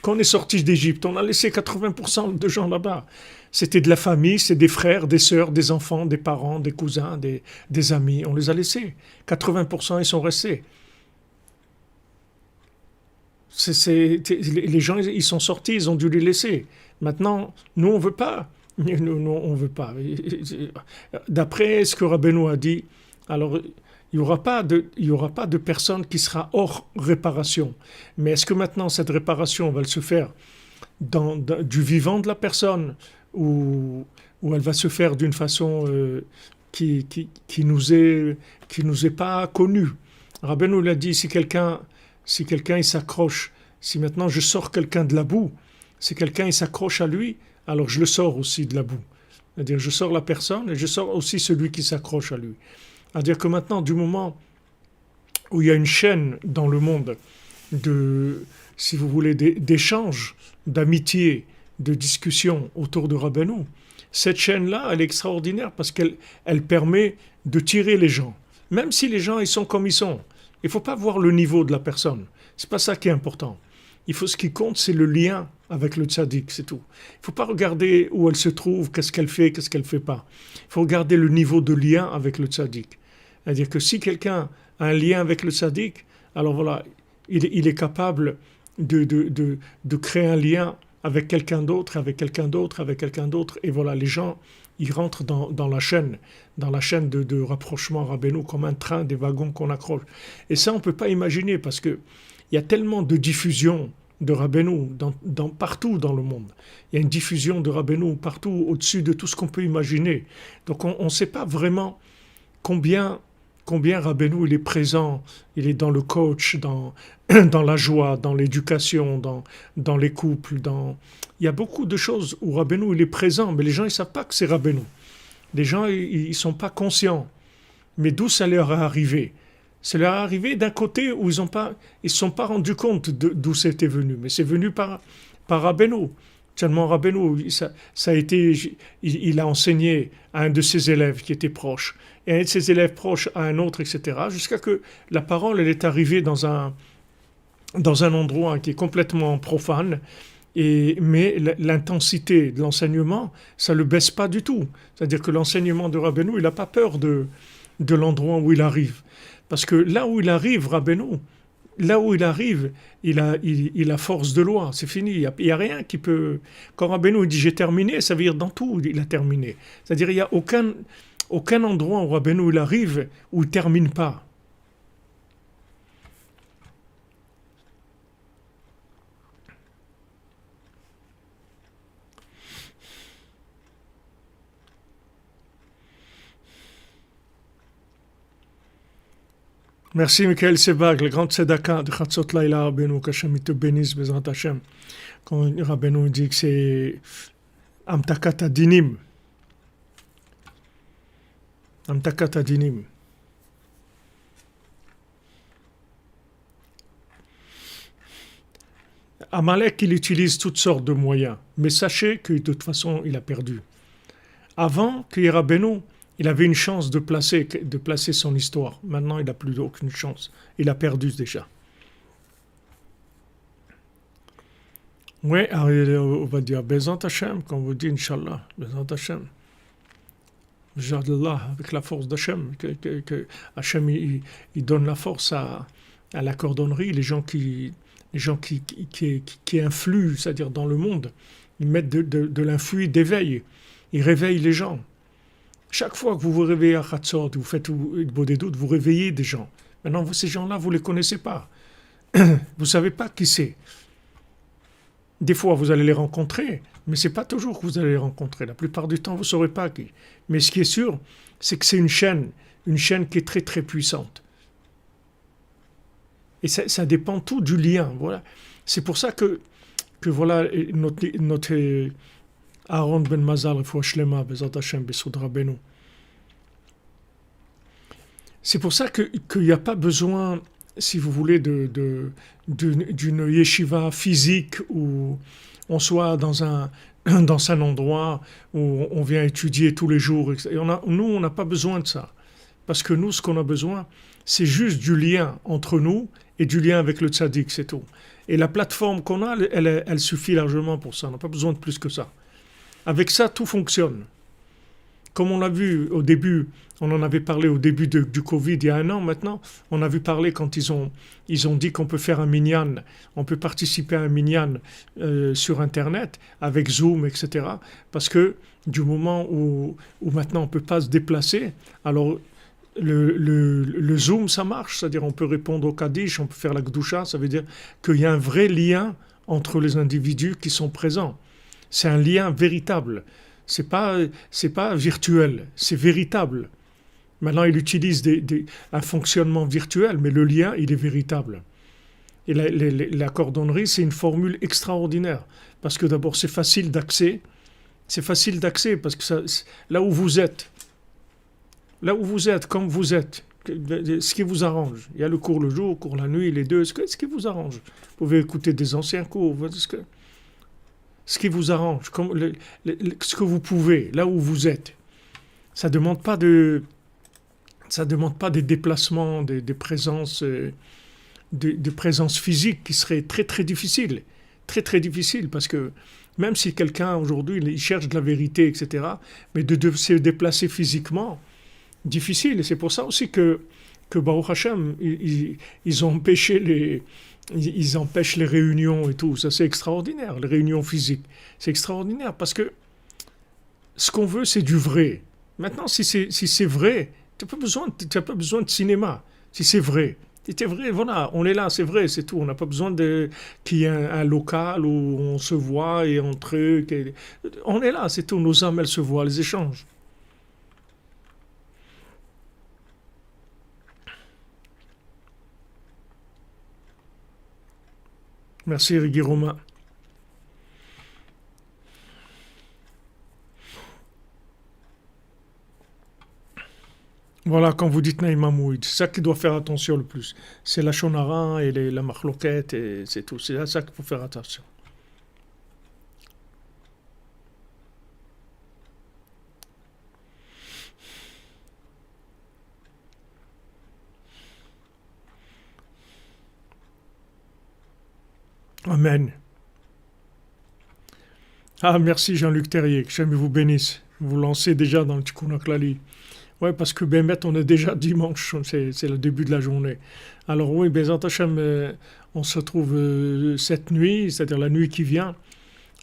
Quand on est sorti d'Égypte, on a laissé 80% de gens là-bas. C'était de la famille, c'est des frères, des sœurs, des enfants, des parents, des cousins, des amis. On les a laissés. 80%, ils sont restés. Les gens, ils sont sortis, ils ont dû les laisser. Maintenant, nous, on ne veut pas. Nous, on ne veut pas. D'après ce que Rabbeinu a dit, alors... Il n'y aura pas de personne qui sera hors réparation. Mais est-ce que maintenant cette réparation va se faire du vivant de la personne ou elle va se faire d'une façon qui nous est pas connue? Rabbeinu l'a dit, si quelqu'un il s'accroche, si maintenant je sors quelqu'un de la boue, si quelqu'un il s'accroche à lui, alors je le sors aussi de la boue. C'est-à-dire je sors la personne et je sors aussi celui qui s'accroche à lui. C'est-à-dire que maintenant, du moment où il y a une chaîne dans le monde si vous voulez, d'échanges, d'amitié, de discussions autour de Rabbeinu, cette chaîne-là, elle est extraordinaire parce qu'elle permet de tirer les gens. Même si les gens, ils sont comme ils sont. Il ne faut pas voir le niveau de la personne. C'est pas ça qui est important. Ce qui compte, c'est le lien avec le tzaddik, c'est tout. Il ne faut pas regarder où elle se trouve, qu'est-ce qu'elle fait pas. Il faut regarder le niveau de lien avec le tzaddik. C'est-à-dire que si quelqu'un a un lien avec le tzaddik, alors voilà, il est capable de créer un lien avec quelqu'un d'autre, avec quelqu'un d'autre, avec quelqu'un d'autre. Et voilà, les gens, ils rentrent dans la chaîne de rapprochement Rabbeinu, comme un train, des wagons qu'on accroche. Et ça, on ne peut pas imaginer parce qu'il y a tellement de diffusion de Rabbeinu partout dans le monde. Il y a une diffusion de Rabbeinu partout, au-dessus de tout ce qu'on peut imaginer. Donc on ne sait pas vraiment combien Rabbeinu il est présent, il est dans le coach, dans la joie, dans l'éducation, dans les couples. Il y a beaucoup de choses où Rabbeinu il est présent, mais les gens ne savent pas que c'est Rabbeinu. Les gens ils ne sont pas conscients. Mais d'où ça leur est arrivé? Ça leur est arrivé d'un côté où ils ne se sont pas rendus compte d'où c'était venu. Mais c'est venu par Rabbeinu. Tellement Rabbeinu, ça a été, il a enseigné à un de ses élèves qui était proche, et un de ses élèves proches à un autre, etc., jusqu'à que la parole elle est arrivée dans un endroit qui est complètement profane, mais l'intensité de l'enseignement, ça ne le baisse pas du tout. C'est-à-dire que l'enseignement de Rabbeinu, il n'a pas peur de l'endroit où il arrive. Parce que là où il arrive, Rabbeinu, là où il arrive, il a force de loi, c'est fini. Il y a rien qui peut... Quand Rabbeinu dit j'ai terminé, ça veut dire dans tout il a terminé. C'est-à-dire il n'y a aucun endroit où Rabbeinu il arrive où il ne termine pas. Merci Michael Sebag, le grand tzedaka de Chatzot Laila Rabbeinu, qu'Hachem te bénisse, Bezrat Hachem. Quand Rabbeinu dit que c'est Amtakat Adinim. Amtakat Adinim. Amalek, il utilise toutes sortes de moyens, mais sachez que de toute façon, il a perdu. Avant qu'il y ait Rabbeinu, il avait une chance de placer son histoire. Maintenant, il n'a plus aucune chance. Il a perdu déjà. Oui, on va dire Bezant Hashem, quand on vous dit Inch'Allah, Bezant Hashem. Jadallah, avec la force d'Hachem, que Hachem il donne la force à la cordonnerie, les gens qui influent, c'est-à-dire dans le monde, ils mettent de l'influx d'éveil, ils réveillent les gens. Chaque fois que vous vous réveillez à Chatzot, vous faites des doutes, vous réveillez des gens. Maintenant, ces gens-là, vous ne les connaissez pas. Vous ne savez pas qui c'est. Des fois, vous allez les rencontrer, mais ce n'est pas toujours que vous allez les rencontrer. La plupart du temps, vous ne saurez pas qui. Mais ce qui est sûr, c'est que c'est une chaîne qui est très très puissante. Et ça dépend tout du lien. Voilà. C'est pour ça que voilà, notre Aaron ben Mazal, Refoua Shlema, Bezat Hashem, Bessoud Rabbeinu. C'est pour ça qu'il n'y a pas besoin, si vous voulez, d'une yeshiva physique où on soit dans un endroit où on vient étudier tous les jours. Et nous, on n'a pas besoin de ça. Parce que nous, ce qu'on a besoin, c'est juste du lien entre nous et du lien avec le tzaddik, c'est tout. Et la plateforme qu'on a, elle suffit largement pour ça. On n'a pas besoin de plus que ça. Avec ça, tout fonctionne. Comme on l'a vu au début, on en avait parlé au début du Covid, il y a 1 an maintenant, on a vu parler quand ils ont dit qu'on peut faire un minyan, on peut participer à un minyan sur Internet, avec Zoom, etc. Parce que du moment où maintenant on ne peut pas se déplacer, alors le Zoom, ça marche, c'est-à-dire on peut répondre au Kaddish, on peut faire la Gdusha, ça veut dire qu'il y a un vrai lien entre les individus qui sont présents. C'est un lien véritable. C'est pas virtuel, c'est véritable. Maintenant, il utilise un fonctionnement virtuel, mais le lien, il est véritable. Et la cordonnerie, c'est une formule extraordinaire. Parce que d'abord, c'est facile d'accès. C'est facile d'accès parce que là où vous êtes, comme vous êtes, ce qui vous arrange. Il y a le cours le jour, le cours la nuit, les deux, ce qui vous arrange. Vous pouvez écouter des anciens cours. ce qui vous arrange, ce que vous pouvez, là où vous êtes. Ça demande pas ça demande pas des déplacements, des présences, de présence physique qui seraient très très difficiles, très très difficiles, parce que même si quelqu'un aujourd'hui il cherche de la vérité, etc., mais de se déplacer physiquement, difficile. Et c'est pour ça aussi que Baruch Hashem, ils ont empêché ils empêchent les réunions et tout. Ça, c'est extraordinaire, les réunions physiques. C'est extraordinaire parce que ce qu'on veut, c'est du vrai. Maintenant, si c'est vrai, tu n'as pas besoin de cinéma. Si c'est vrai. Si c'est vrai, voilà, on est là, c'est vrai, c'est tout. On n'a pas besoin qu'il y ait un local où on se voit et on truc. On est là, c'est tout. Nos âmes, elles se voient, les échanges. Merci, Rigui Romain. Voilà, quand vous dites Naïma Mouid, c'est ça qui doit faire attention le plus. C'est la shonara et la marloquette et c'est tout. C'est à ça qu'il faut faire attention. Amen. Ah, merci Jean-Luc Terrier, que jamais vous bénisse. Vous lancez déjà dans le Tikkun HaKlali. Ouais, parce que Bémet, on est déjà dimanche, c'est le début de la journée. Alors oui, Bezat Hashem, on se retrouve cette nuit, c'est-à-dire la nuit qui vient,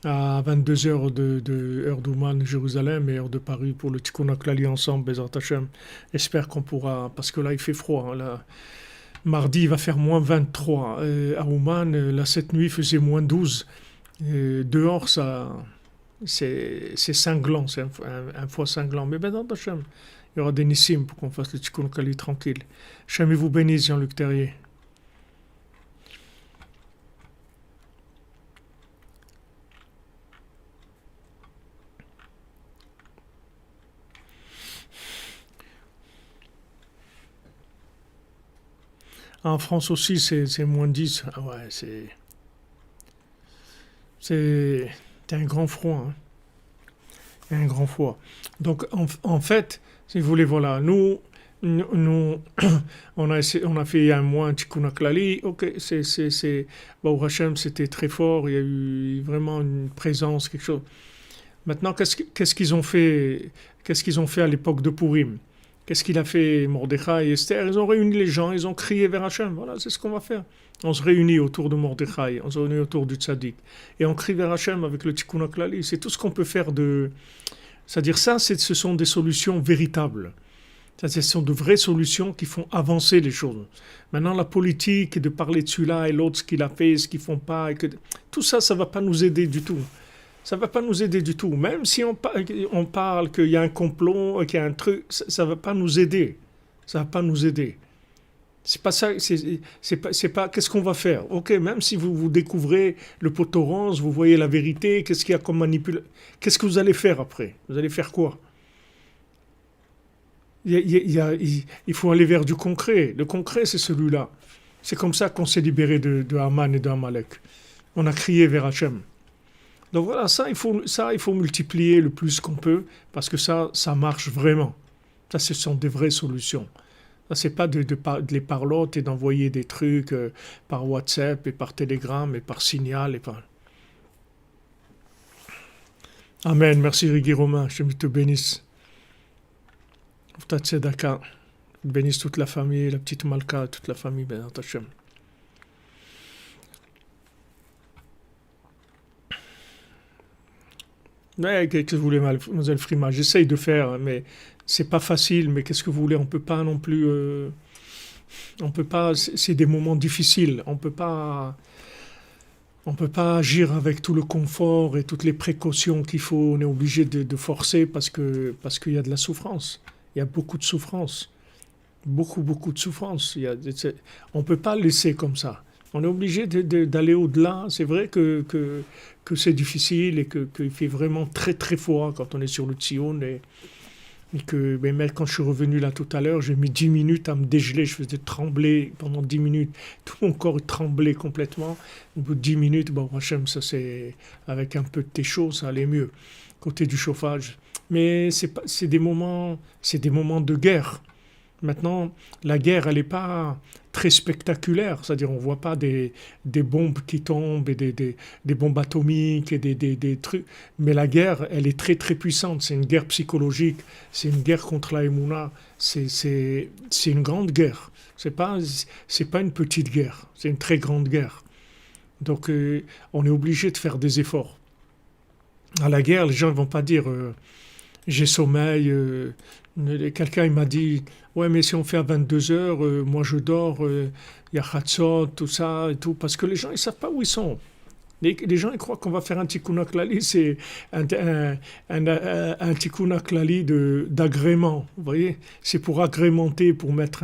à 22 heures heure d'Ouman, Jérusalem, et heure de Paris pour le Tikkun HaKlali ensemble, Bezat Hashem. J'espère qu'on pourra, parce que là il fait froid, hein, là. Mardi il va faire moins 23. À Ouman, là cette nuit il faisait moins 12. Dehors, c'est cinglant, c'est un fois cinglant. Mais Bezat Hashem, il y aura des nissim pour qu'on fasse le Tikkun Kali tranquille. Jamais vous bénisse, Jean-Luc Terrier. En France aussi, c'est moins 10. Ah ouais, c'est un grand froid. Hein. Un grand froid. Donc, en fait, si vous voulez, voilà, nous on a fait un mois un Tikkun HaKlali. Ok, Baruch Hashem, c'était très fort. Il y a eu vraiment une présence, quelque chose. Maintenant, qu'est-ce qu'ils ont fait? Qu'est-ce qu'ils ont fait à l'époque de Purim? Qu'est-ce qu'il a fait Mordechai et Esther? Ils ont réuni les gens, ils ont crié vers Hachem. Voilà, c'est ce qu'on va faire. On se réunit autour de Mordechai, on se réunit autour du Tzaddik. Et on crie vers Hachem avec le Tikkun HaKlali. C'est tout ce qu'on peut faire de... C'est-à-dire ça, ce sont des solutions véritables. Ce sont de vraies solutions qui font avancer les choses. Maintenant, la politique, de parler de celui-là et l'autre, ce qu'il a fait, ce qu'ils font pas, tout ça, ça ne va pas nous aider du tout. Ça ne va pas nous aider du tout. Même si on parle qu'il y a un complot, qu'il y a un truc, ça ne va pas nous aider. Ça ne va pas nous aider. C'est pas ça, c'est pas qu'est-ce qu'on va faire. Ok, même si vous découvrez le poteau rose, vous voyez la vérité, qu'est-ce qu'il y a comme manipulation, qu'est-ce que vous allez faire après? Vous allez faire quoi? Il faut aller vers du concret. Le concret, c'est celui-là. C'est comme ça qu'on s'est libéré de Haman et d'Amalek. On a crié vers Hachem. Donc voilà, il faut multiplier le plus qu'on peut, parce que ça marche vraiment. Ça, ce sont des vraies solutions. Ça, c'est pas de les parloter et d'envoyer des trucs par WhatsApp et par Telegram et par Signal. Amen. Merci Rigui Romain. Je te bénisse. Tzedaka. Bénisse toute la famille, la petite Malka, toute la famille. Ben Hashem. Ouais, qu'est-ce que vous voulez, mademoiselle Frima? J'essaye de faire, mais c'est pas facile. Mais qu'est-ce que vous voulez? On peut pas non plus. On peut pas. C'est des moments difficiles. On peut pas. On peut pas agir avec tout le confort et toutes les précautions qu'il faut. On est obligé de forcer parce qu'il y a de la souffrance. Il y a beaucoup de souffrance. Beaucoup de souffrance. On peut pas laisser comme ça. On est obligé d'aller au-delà. C'est vrai que c'est difficile et qu'il fait vraiment très très froid quand on est sur le Tzion. mais même quand je suis revenu là tout à l'heure, j'ai mis 10 minutes à me dégeler, je faisais trembler pendant 10 minutes, tout mon corps tremblait complètement. Au bout de 10 minutes, bon, Hachem, ça c'est, avec un peu de thé chaud, ça allait mieux, côté du chauffage. Mais c'est des moments de guerre. Maintenant, la guerre, elle n'est pas très spectaculaire, c'est-à-dire on ne voit pas des bombes qui tombent et des bombes atomiques et des trucs. Mais la guerre, elle est très très puissante. C'est une guerre psychologique, c'est une guerre contre la Emouna, c'est une grande guerre. C'est pas une petite guerre, c'est une très grande guerre. Donc on est obligé de faire des efforts. À la guerre, les gens ne vont pas dire j'ai sommeil. Quelqu'un il m'a dit ouais mais si on fait à 22 heures, moi je dors, il y a Hatzot, tout ça et tout, parce que les gens ils savent pas où ils sont. Les gens ils croient qu'on va faire un tikkun klali, c'est un tikkun klali d'agrément, vous voyez, c'est pour agrémenter, pour mettre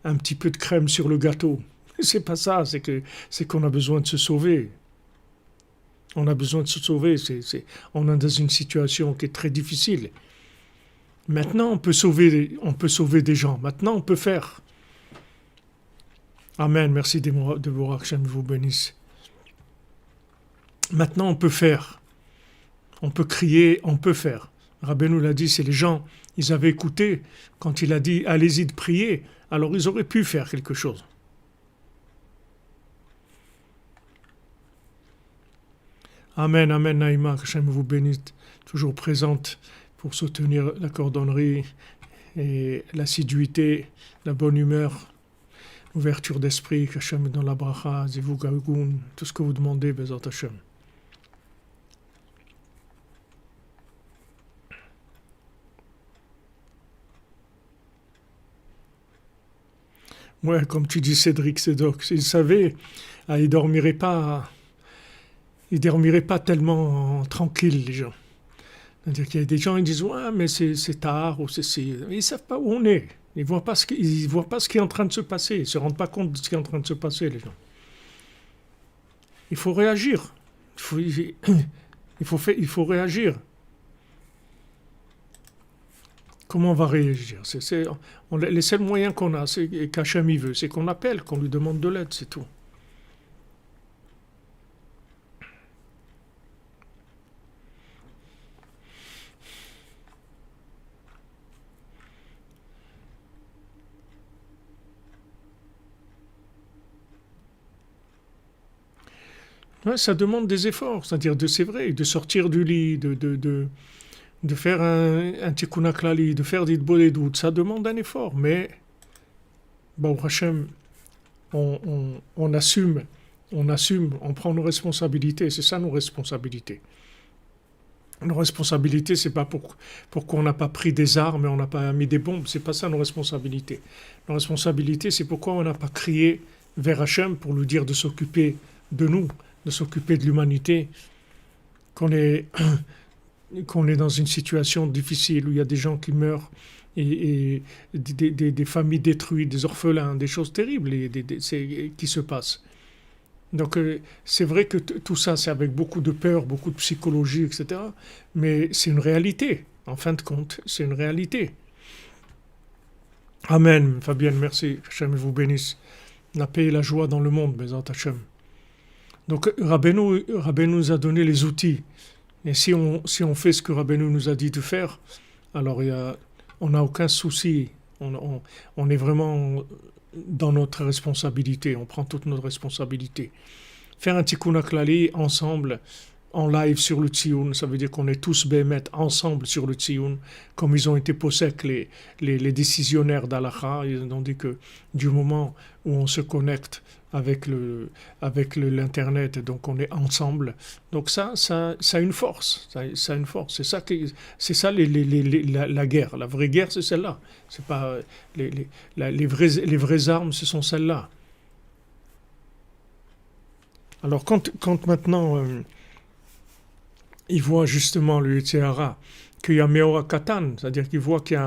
un petit peu de crème sur le gâteau. C'est pas ça, c'est qu'on a besoin de se sauver. On a besoin de se sauver, on est dans une situation qui est très difficile. Maintenant, on peut sauver des gens. Maintenant, on peut faire. Amen. Merci de vous Hachem vous bénisse. Maintenant, on peut faire. On peut crier, on peut faire. Rabbeinu l'a dit, c'est les gens, ils avaient écouté quand il a dit allez-y de prier, alors ils auraient pu faire quelque chose. Amen, amen, Naïma, que Hachem vous bénisse, toujours présente pour soutenir la cordonnerie et l'assiduité, la bonne humeur, l'ouverture d'esprit, qu'Hachem dans la bracha, Zivu Gagoun, tout ce que vous demandez, Bezat Hachem. Ouais, comme tu dis Cédric Sédoc, il savait, il dormirait pas. Ils ne dormiraient pas tellement tranquilles, les gens. C'est-à-dire qu'il y a des gens qui disent ouais, mais c'est tard, ou ils ne savent pas où on est. Ils ne voient pas ce qui est en train de se passer. Ils ne se rendent pas compte de ce qui est en train de se passer, les gens. Il faut réagir. Il faut réagir. Comment on va réagir les seuls moyens qu'on a, c'est qu'Hachem il veut, c'est qu'on appelle, qu'on lui demande de l'aide, c'est tout. Ouais, ça demande des efforts, c'est-à-dire c'est vrai, de sortir du lit, de faire un tikkun klali, de faire des doutes, ça demande un effort, mais bon, Hachem, on assume, on prend nos responsabilités, c'est ça nos responsabilités. Nos responsabilités, c'est pas pourquoi on n'a pas pris des armes et on n'a pas mis des bombes, c'est pas ça nos responsabilités. Nos responsabilités, c'est pourquoi on n'a pas crié vers Hachem pour lui dire de s'occuper de nous, de s'occuper de l'humanité, qu'on est dans une situation difficile où il y a des gens qui meurent et des familles détruites, des orphelins, des choses terribles qui se passent. Donc c'est vrai que tout ça, c'est avec beaucoup de peur, beaucoup de psychologie, etc. Mais c'est une réalité. En fin de compte, c'est une réalité. Amen. Fabienne, merci. Hachem vous bénisse. La paix et la joie dans le monde, Bézat Hachem. Donc Rabbeinu nous a donné les outils. Et si on fait ce que Rabbeinu nous a dit de faire, alors on n'a aucun souci. On est vraiment dans notre responsabilité. On prend toute notre responsabilité. Faire un tikkun klali ensemble, en live sur le Tsioun, ça veut dire qu'on est tous bémet ensemble sur le Tsioun, comme ils ont été possèques les décisionnaires d'Alacha. Ils ont dit que du moment où on se connecte avec l'internet, donc on est ensemble. Donc ça a une force, ça a une force. C'est ça la guerre. La vraie guerre, c'est celle-là. C'est pas les vraies armes, ce sont celles-là. Alors quand maintenant il voit justement le Yetzirah qu'il y a Meora Katan, c'est-à-dire qu'il voit qu'il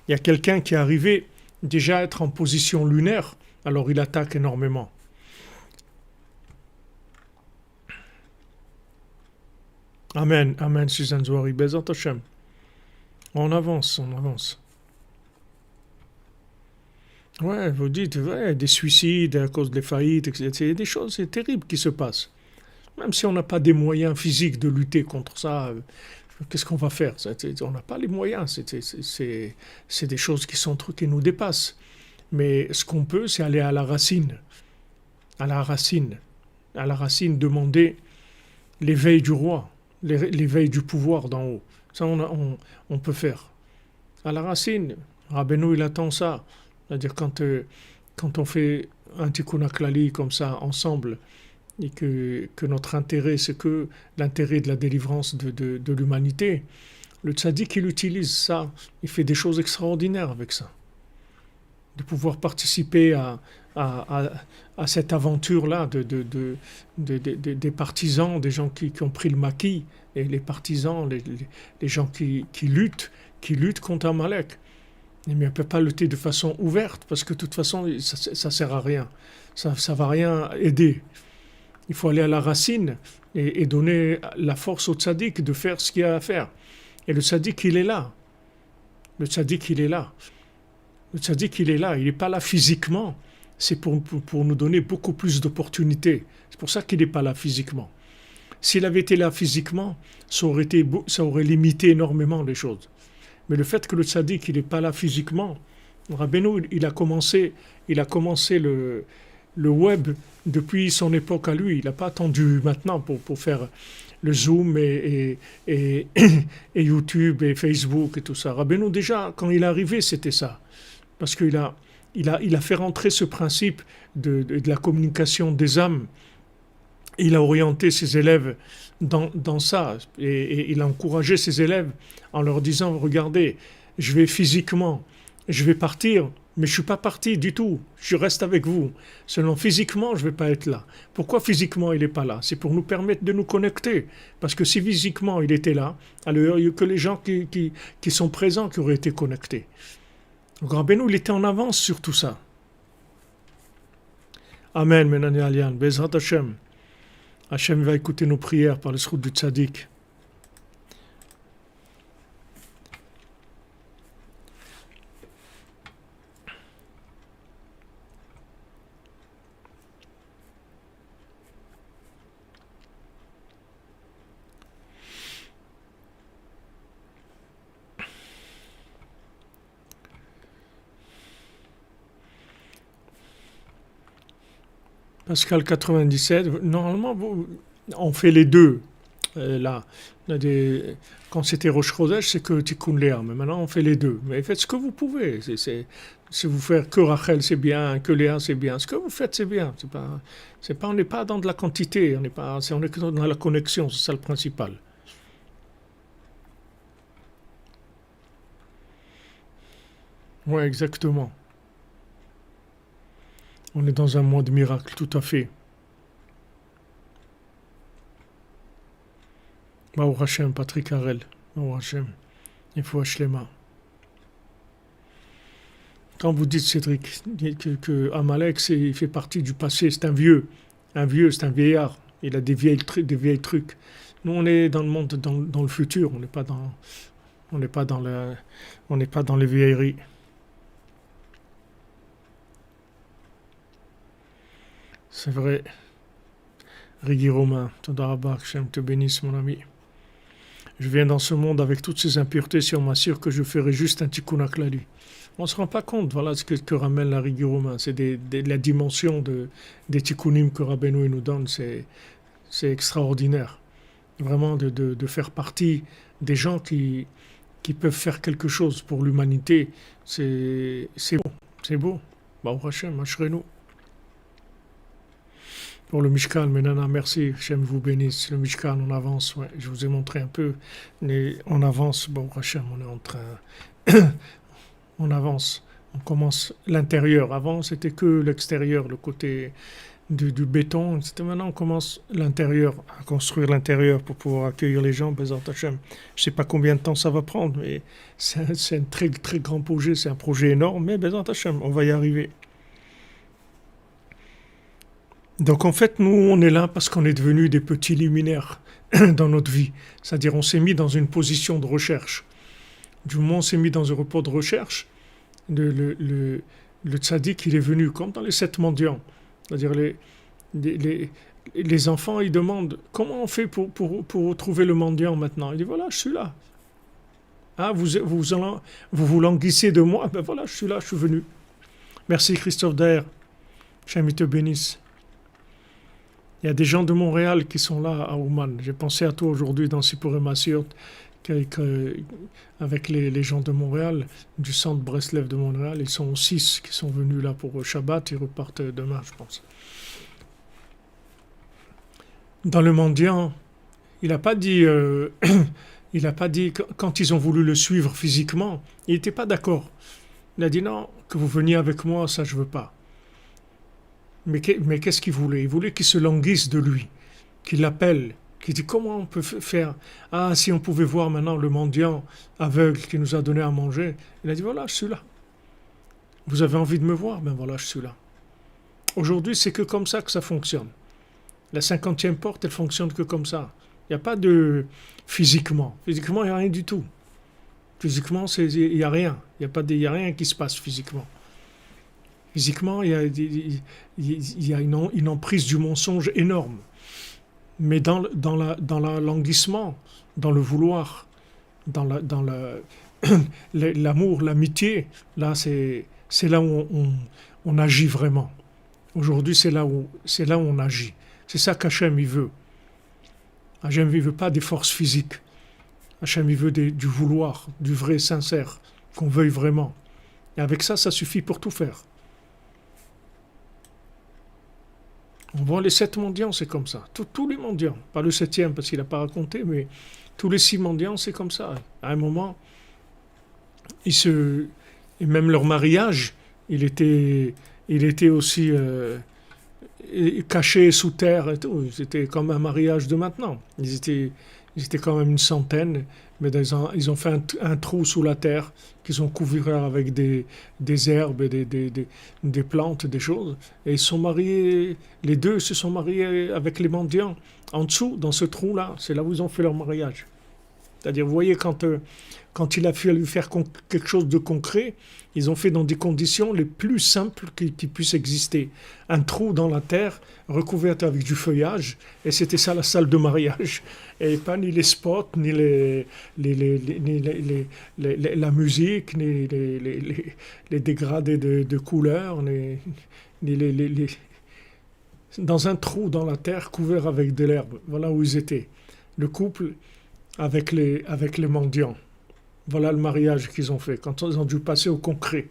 y a quelqu'un qui est arrivé déjà à être en position lunaire, alors il attaque énormément. Amen, Amen, Suzanne Zouari, Bezat Hashem. On avance, on avance. Ouais, vous dites, ouais, des suicides à cause des faillites, etc. C'est des choses c'est terribles qui se passent. Même si on n'a pas des moyens physiques de lutter contre ça, qu'est-ce qu'on va faire? On n'a pas les moyens. C'est des choses qui nous dépassent. Mais ce qu'on peut, c'est aller à la racine. À la racine. À la racine, demander l'éveil du roi, l'éveil du pouvoir d'en haut. Ça, on peut faire. À la racine, Rabbeinu, il attend ça. C'est-à-dire quand on fait un tikkun klali comme ça, ensemble, et que notre intérêt, c'est que l'intérêt de la délivrance de l'humanité, le tzaddik, il utilise ça, il fait des choses extraordinaires avec ça. De pouvoir participer à cette aventure-là des partisans, des gens qui ont pris le maquis, et les partisans, les gens qui luttent contre Amalek. Mais on ne peut pas lutter de façon ouverte, parce que de toute façon, ça ne sert à rien. Ça ne va rien aider. Il faut aller à la racine et donner la force au tzaddik de faire ce qu'il a à faire. Et le tzaddik, il est là. Le tzaddik, il est là. Le tzaddik, il est là. Il n'est pas là physiquement. C'est pour nous donner beaucoup plus d'opportunités. C'est pour ça qu'il n'est pas là physiquement. S'il avait été là physiquement, ça aurait limité énormément les choses. Mais le fait que le tzaddik, il n'est pas là physiquement, Rabbeinu, il a commencé le web depuis son époque à lui. Il n'a pas attendu maintenant pour faire le Zoom et YouTube et Facebook et tout ça. Rabbeinu, déjà, quand il est arrivé, c'était ça. Parce qu'il a fait rentrer ce principe de la communication des âmes. Il a orienté ses élèves dans ça. Et il a encouragé ses élèves en leur disant, regardez, je vais partir, mais je ne suis pas parti du tout. Je reste avec vous. Seulement physiquement, je ne vais pas être là. Pourquoi physiquement il n'est pas là? C'est pour nous permettre de nous connecter. Parce que si physiquement il était là, alors il n'y a que les gens qui sont présents qui auraient été connectés. Donc Rabbeinu, il était en avance sur tout ça. Amen, Menani Alian, Bezrat Hashem. Hashem va écouter nos prières par le srout du tzaddik. Pascal 97, normalement, on fait les deux. Là, quand c'était Rosh Chodesh, c'est que Tikkun Léa, mais maintenant on fait les deux. Mais faites ce que vous pouvez. Si vous faites que Rachel, c'est bien, que Léa, c'est bien. Ce que vous faites, c'est bien. On n'est pas dans de la quantité, on est dans la connexion, c'est ça le principal. Oui, exactement. On est dans un monde miracle, tout à fait. Baruch Hashem, Patrick Harel. Baruch Hashem. Il faut Hashlema. Quand vous dites, Cédric, que Amalek, il fait partie du passé, c'est un vieux, c'est un vieillard. Il a des vieilles trucs. Nous, on est dans le monde, dans le futur. On n'est pas dans les vieilleries. C'est vrai. Rigi Romain, Todarabah, que Hashem te bénisse, mon ami. Je viens dans ce monde avec toutes ces impuretés, si on m'assure que je ferai juste un tikkun klali. On ne se rend pas compte, voilà ce que ramène la Rigi Romain. C'est la dimension des tikkunim que Rabbeinu nous donne, c'est extraordinaire. Vraiment de faire partie des gens qui peuvent faire quelque chose pour l'humanité, c'est beau, c'est beau. Baruch Hashem, Ashrenu. Pour le Mishkan, Menana, merci, Hachem vous bénisse. Le Mishkan, on avance, ouais. Je vous ai montré un peu, mais on avance, bon, Hachem, on est en train, on avance, on commence l'intérieur. Avant, c'était que l'extérieur, le côté du béton. Maintenant, on commence l'intérieur, à construire l'intérieur pour pouvoir accueillir les gens, Bezat Hachem. Je ne sais pas combien de temps ça va prendre, mais c'est un très, très grand projet, c'est un projet énorme, mais Bezat Hachem, on va y arriver. Donc en fait, nous, on est là parce qu'on est devenus des petits luminaires dans notre vie. C'est-à-dire on s'est mis dans une position de recherche. Du moment où on s'est mis dans un repos de recherche, le tzaddik, il est venu, comme dans les 7 mendiants. C'est-à-dire les, les enfants, ils demandent comment on fait pour trouver le mendiant maintenant. Il dit voilà, je suis là. Ah, vous languissez de moi, ben voilà, je suis là, je suis venu. Merci Christophe Daher. J'aime te bénisse. Il y a des gens de Montréal qui sont là à Ouman. J'ai pensé à toi aujourd'hui dans Sipurim Asiot, avec les gens de Montréal, du centre Breslev de Montréal. Ils sont 6 qui sont venus là pour Shabbat. Ils repartent demain, je pense. Dans le mendiant, il n'a pas dit, il a pas dit quand ils ont voulu le suivre physiquement, il n'était pas d'accord. Il a dit non, que vous veniez avec moi, ça je veux pas. Mais qu'est-ce qu'il voulait? Il voulait qu'il se languisse de lui, qu'il l'appelle, qu'il dit comment on peut faire? Ah, si on pouvait voir maintenant le mendiant aveugle qui nous a donné à manger. Il a dit voilà, je suis là. Vous avez envie de me voir? Ben voilà, je suis là. Aujourd'hui, c'est que comme ça que ça fonctionne. La 50e porte, elle fonctionne que comme ça. Il n'y a pas de physiquement. Physiquement, il n'y a rien du tout. Physiquement, il n'y a rien. Il y a rien qui se passe physiquement. Physiquement, il y a une emprise du mensonge énorme. Mais dans l'enguissement, dans le vouloir, dans l'amour, l'amitié, là, c'est là où on agit vraiment. Aujourd'hui, c'est là où on agit. C'est ça qu'Hachem, il veut. Hachem, il veut pas des forces physiques. Hachem, il veut du vouloir, du vrai, sincère, qu'on veuille vraiment. Et avec ça, ça suffit pour tout faire. On voit les 7 mendiants, c'est comme ça. Tous les mendiants, pas le 7e parce qu'il n'a pas raconté, mais tous les 6 mendiants, c'est comme ça. À un moment, et même leur mariage, il était aussi caché sous terre et tout. C'était comme un mariage de maintenant. Ils étaient quand même une centaine, mais ils ont fait un trou sous la terre qu'ils ont couvert avec des herbes, des plantes, des choses. Et ils sont mariés, les deux se sont mariés avec les mendiants. En dessous, dans ce trou-là, c'est là où ils ont fait leur mariage. C'est-à-dire, vous voyez, quand il a fallu faire quelque chose de concret, ils ont fait dans des conditions les plus simples qui puissent exister. Un trou dans la terre, recouverte avec du feuillage, et c'était ça la salle de mariage. Et pas ni les spots, ni la musique, ni les dégradés de couleurs, dans un trou dans la terre couvert avec de l'herbe. Voilà où ils étaient. Le couple avec les mendiants. Voilà le mariage qu'ils ont fait, quand ils ont dû passer au concret.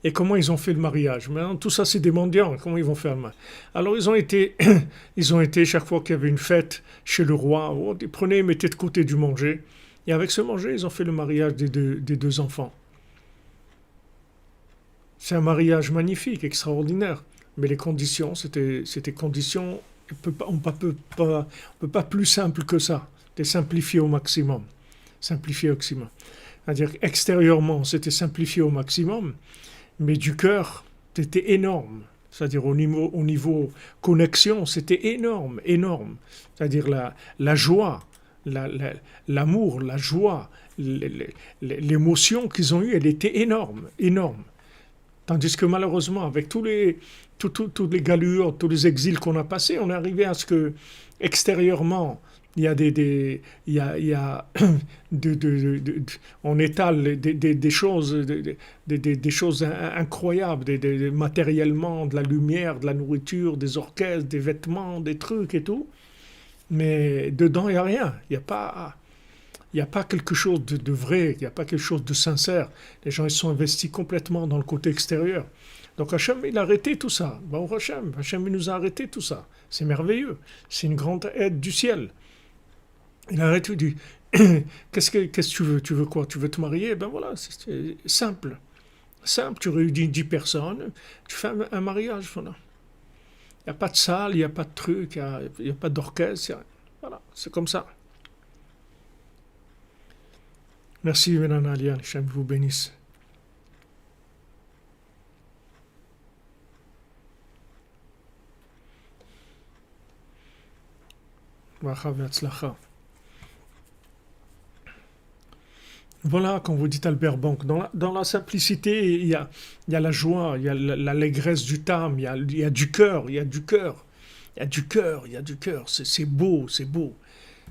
Et comment ils ont fait le mariage? Maintenant, tout ça, c'est des mendiants. Comment ils vont faire le mariage? Alors, ils ont été, chaque fois qu'il y avait une fête chez le roi, ils prenaient, ils mettaient de côté du manger. Et avec ce manger, ils ont fait le mariage des deux enfants. C'est un mariage magnifique, extraordinaire. Mais les conditions, c'était conditions, on ne peut pas plus simple que ça. C'était simplifié au maximum. Simplifié au maximum. C'est-à-dire extérieurement, c'était simplifié au maximum, mais du cœur, c'était énorme. C'est-à-dire au niveau connexion, c'était énorme, énorme. C'est-à-dire la joie, l'amour, la joie, l'émotion qu'ils ont eue, elle était énorme, énorme. Tandis que malheureusement, avec toutes les galures, tous les exils qu'on a passés, on est arrivé à ce que, extérieurement, il y a on étale des choses, des choses incroyables, matériellement, de la lumière, de la nourriture, des orchestres, des vêtements, des trucs et tout. Mais dedans, il n'y a rien. Il n'y a pas quelque chose de vrai, il n'y a pas quelque chose de sincère. Les gens, ils sont investis complètement dans le côté extérieur. Donc Hachem, il a arrêté tout ça. Bon, Hachem, il nous a arrêté tout ça. C'est merveilleux. C'est une grande aide du ciel. Il a arrêté, il dit, qu'est-ce que tu veux? Tu veux quoi? Tu veux te marier? Ben voilà, c'est simple. Simple, tu réunis 10 personnes, tu fais un mariage, voilà. Il n'y a pas de salle, il n'y a pas de truc, il n'y a pas d'orchestre. Voilà, c'est comme ça. Merci, Mesdames Aliane, Hachem vous bénisse. Bracha ve'atzlacha. Voilà, quand vous dites Albert Bank, dans la simplicité, il y a la joie, il y a l'allégresse du terme, il y a du cœur, il y a du cœur, il y a du cœur, il y a du cœur. C'est beau, c'est beau.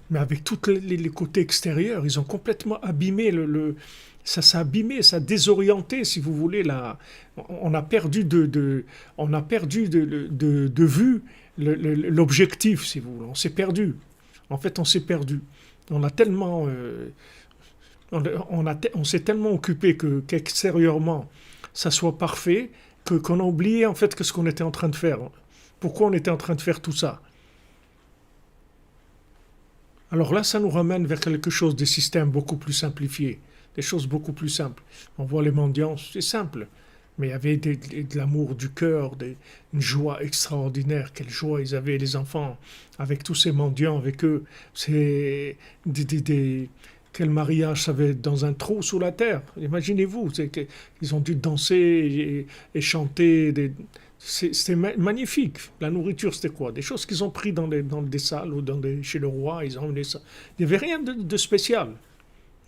Mais avec tous les côtés extérieurs, ils ont complètement abîmé ça s'est abîmé, ça a désorienté, si vous voulez. On a perdu on a perdu de vue l'objectif, si vous voulez. On s'est perdu. En fait, on s'est perdu. On a tellement, on s'est tellement occupé qu'extérieurement, ça soit parfait, qu'on a oublié en fait que ce qu'on était en train de faire. Pourquoi on était en train de faire tout ça? Alors là, ça nous ramène vers quelque chose, des systèmes beaucoup plus simplifiés, des choses beaucoup plus simples. On voit les mendiants, c'est simple, mais il y avait de l'amour du cœur, une joie extraordinaire. Quelle joie ils avaient, les enfants, avec tous ces mendiants, avec eux. C'est quel mariage ça va être dans un trou sous la terre. Imaginez-vous, ils ont dû danser et chanter. C'était magnifique. La nourriture, c'était quoi? Des choses qu'ils ont pris dans des salles ou chez le roi. Ils ont emmené ça. Il n'y avait rien de spécial.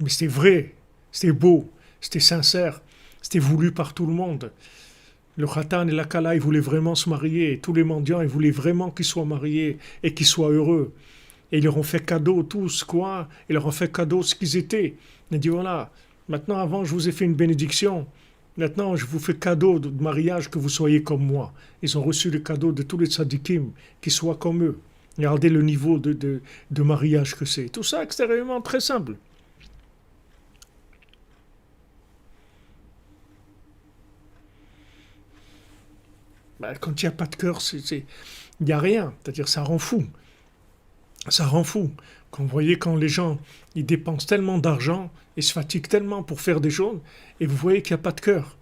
Mais c'était vrai, c'était beau, c'était sincère, c'était voulu par tout le monde. Le Khatan et la Kala, ils voulaient vraiment se marier. Et tous les mendiants, ils voulaient vraiment qu'ils soient mariés et qu'ils soient heureux. Et ils leur ont fait cadeau tous, quoi. Ils leur ont fait cadeau ce qu'ils étaient. Ils ont dit, voilà, maintenant, avant, je vous ai fait une bénédiction. Maintenant, je vous fais cadeau de mariage que vous soyez comme moi. Ils ont reçu le cadeau de tous les tzadikim, qu'ils soient comme eux. Regardez le niveau de mariage que c'est. Tout ça extérieurement très simple. Ben, quand il n'y a pas de cœur, il n'y a rien. C'est-à-dire, ça rend fou. Ça rend fou. Quand vous voyez quand les gens ils dépensent tellement d'argent, ils se fatiguent tellement pour faire des choses, et vous voyez qu'il n'y a pas de cœur.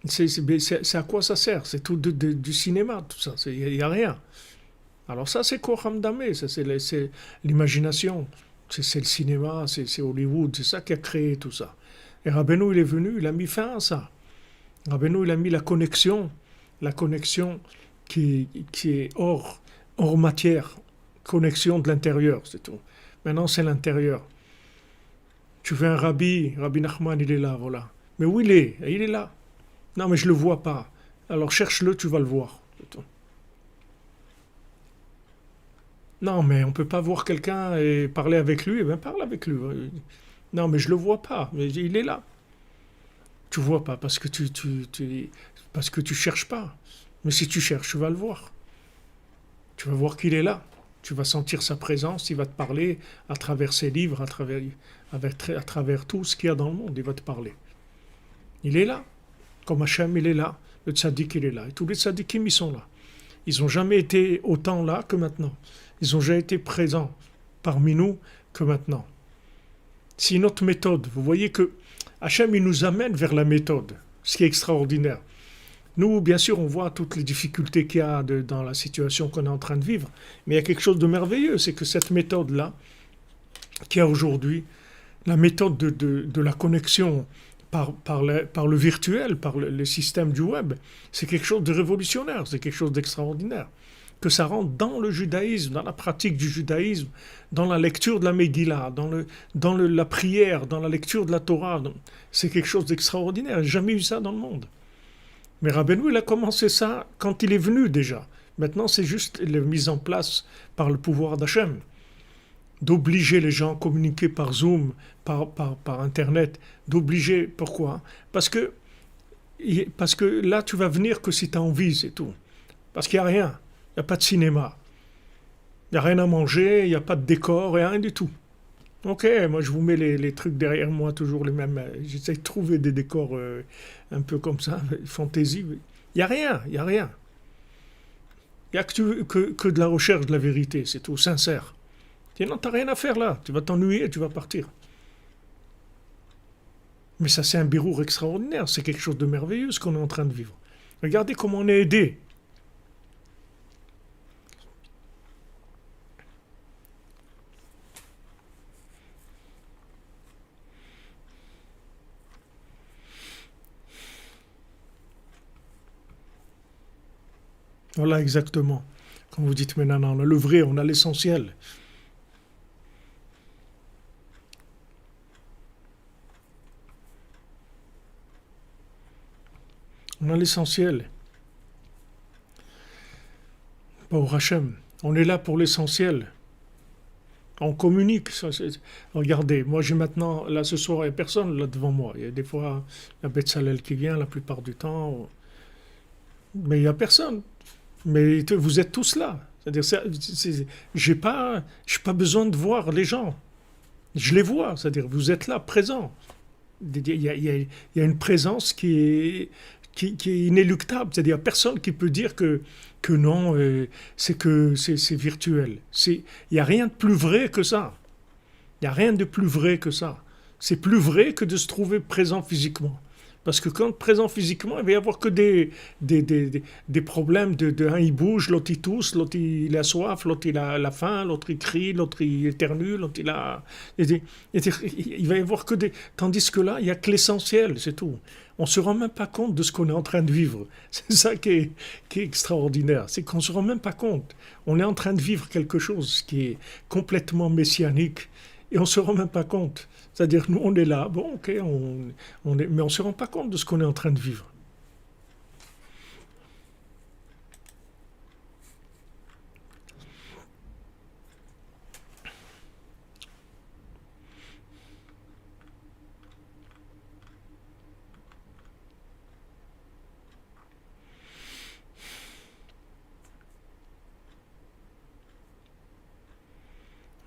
C'est à quoi ça sert? C'est tout du cinéma, tout ça. Il n'y a rien. Alors ça, c'est Kocham Damé, ça c'est l'imagination. C'est le cinéma, c'est Hollywood, c'est ça qui a créé tout ça. Et Rabbeinu, il est venu, il a mis fin à ça. Rabbeinu, il a mis la connexion qui est hors matière, connexion de l'intérieur, c'est tout. Maintenant, c'est l'intérieur. Tu veux un Rabbi Nachman, il est là, voilà. Mais où il est? Il est là. Non, mais je le vois pas. Alors cherche-le, tu vas le voir. C'est tout. Non, mais on peut pas voir quelqu'un et parler avec lui. Eh bien, parle avec lui. Non, mais je le vois pas. Mais il est là. Tu vois pas parce que parce que tu cherches pas. Mais si tu cherches, tu vas le voir. Tu vas voir qu'il est là. Tu vas sentir sa présence. Il va te parler à travers ses livres, à travers tout ce qu'il y a dans le monde. Il va te parler. Il est là. Comme Hachem, il est là. Le tzaddik, il est là. Et tous les tzaddikim, ils sont là. Ils n'ont jamais été autant là que maintenant. Ils ont jamais été présents parmi nous que maintenant. C'est une autre méthode. Vous voyez que Hachem, il nous amène vers la méthode, ce qui est extraordinaire. Nous, bien sûr, on voit toutes les difficultés qu'il y a dans la situation qu'on est en train de vivre, mais il y a quelque chose de merveilleux, c'est que cette méthode-là, qu'il y a aujourd'hui, la méthode de la connexion par le virtuel, par le système du web, c'est quelque chose de révolutionnaire, c'est quelque chose d'extraordinaire. Que ça rentre dans le judaïsme, dans la pratique du judaïsme, dans la lecture de la Megillah, dans la prière, dans la lecture de la Torah. C'est quelque chose d'extraordinaire. J'ai jamais eu ça dans le monde. Mais Rabbeinu, il a commencé ça quand il est venu déjà. Maintenant, c'est juste la mise en place par le pouvoir d'Hachem. D'obliger les gens à communiquer par Zoom, par Internet. D'obliger, pourquoi? Parce que là, tu vas venir que si tu as envie, c'est tout. Parce qu'il n'y a rien. Il n'y a pas de cinéma. Il n'y a rien à manger, il n'y a pas de décor, il n'y a rien du tout. Ok, moi je vous mets les trucs derrière moi, toujours les mêmes. J'essaie de trouver des décors un peu comme ça, fantaisie. Il n'y a rien, il n'y a rien. Il n'y a que de la recherche de la vérité, c'est tout, sincère. Sinon, tu n'as rien à faire là, tu vas t'ennuyer, tu vas partir. Mais ça, c'est un birour extraordinaire, c'est quelque chose de merveilleux ce qu'on est en train de vivre. Regardez comment on est aidé. Voilà exactement. Quand vous dites maintenant, on a le vrai, on a l'essentiel. On a l'essentiel. Pour Hachem. On est là pour l'essentiel. On communique. Regardez, moi j'ai maintenant, là ce soir, il n'y a personne là devant moi. Il y a des fois la Betzalel qui vient la plupart du temps. Mais il n'y a personne. Mais vous êtes tous là. C'est-à-dire, j'ai pas besoin de voir les gens. Je les vois. C'est-à-dire, vous êtes là, présents. Il y a une présence qui est inéluctable. C'est-à-dire, il n'y a personne qui peut dire que non, c'est virtuel. Il n'y a rien de plus vrai que ça. Il n'y a rien de plus vrai que ça. C'est plus vrai que de se trouver présent physiquement. Parce que quand présent physiquement, il va y avoir que des problèmes de un il bouge, l'autre il tousse, l'autre il a soif, l'autre il a la faim, l'autre il crie, l'autre il éternue, l'autre il a... Il va y avoir que des... Tandis que là, il n'y a que l'essentiel, c'est tout. On ne se rend même pas compte de ce qu'on est en train de vivre. C'est ça qui est extraordinaire. C'est qu'on ne se rend même pas compte. On est en train de vivre quelque chose qui est complètement messianique et on ne se rend même pas compte. C'est-à-dire, nous, on est là, bon, ok, mais on ne se rend pas compte de ce qu'on est en train de vivre.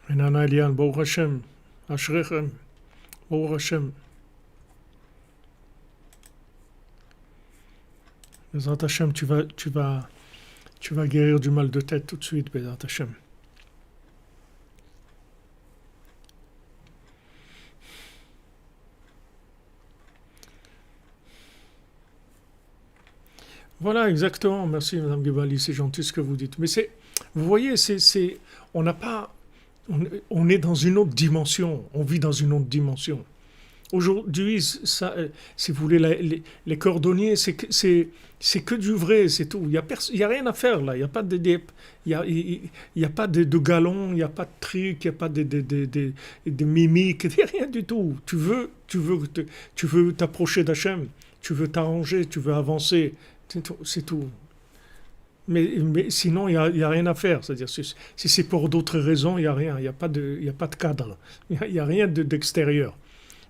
Nana Eliane, Baruch Hashem, Ashrechem, Baruch Hashem. Bezrat Hashem, tu vas guérir du mal de tête tout de suite, Bezrat Hashem. Voilà, exactement. Merci, Madame Gebali, c'est gentil ce que vous dites. Mais vous voyez, on n'a pas, on est dans une autre dimension. On vit dans une autre dimension. Aujourd'hui, ça, si vous voulez, les cordonniers, c'est que du vrai, c'est tout. Il y a rien à faire là. Il n'y a pas il y a pas de galons, il n'y a pas de trucs, il n'y a pas de mimiques, il n'y a rien du tout. Tu veux t'approcher d'Hachem, tu veux t'arranger, tu veux avancer, c'est tout. C'est tout. Mais sinon, il y a rien à faire. C'est-à-dire, si c'est pour d'autres raisons, il n'y a rien. Il y a pas de cadre. Il y a rien d'extérieur.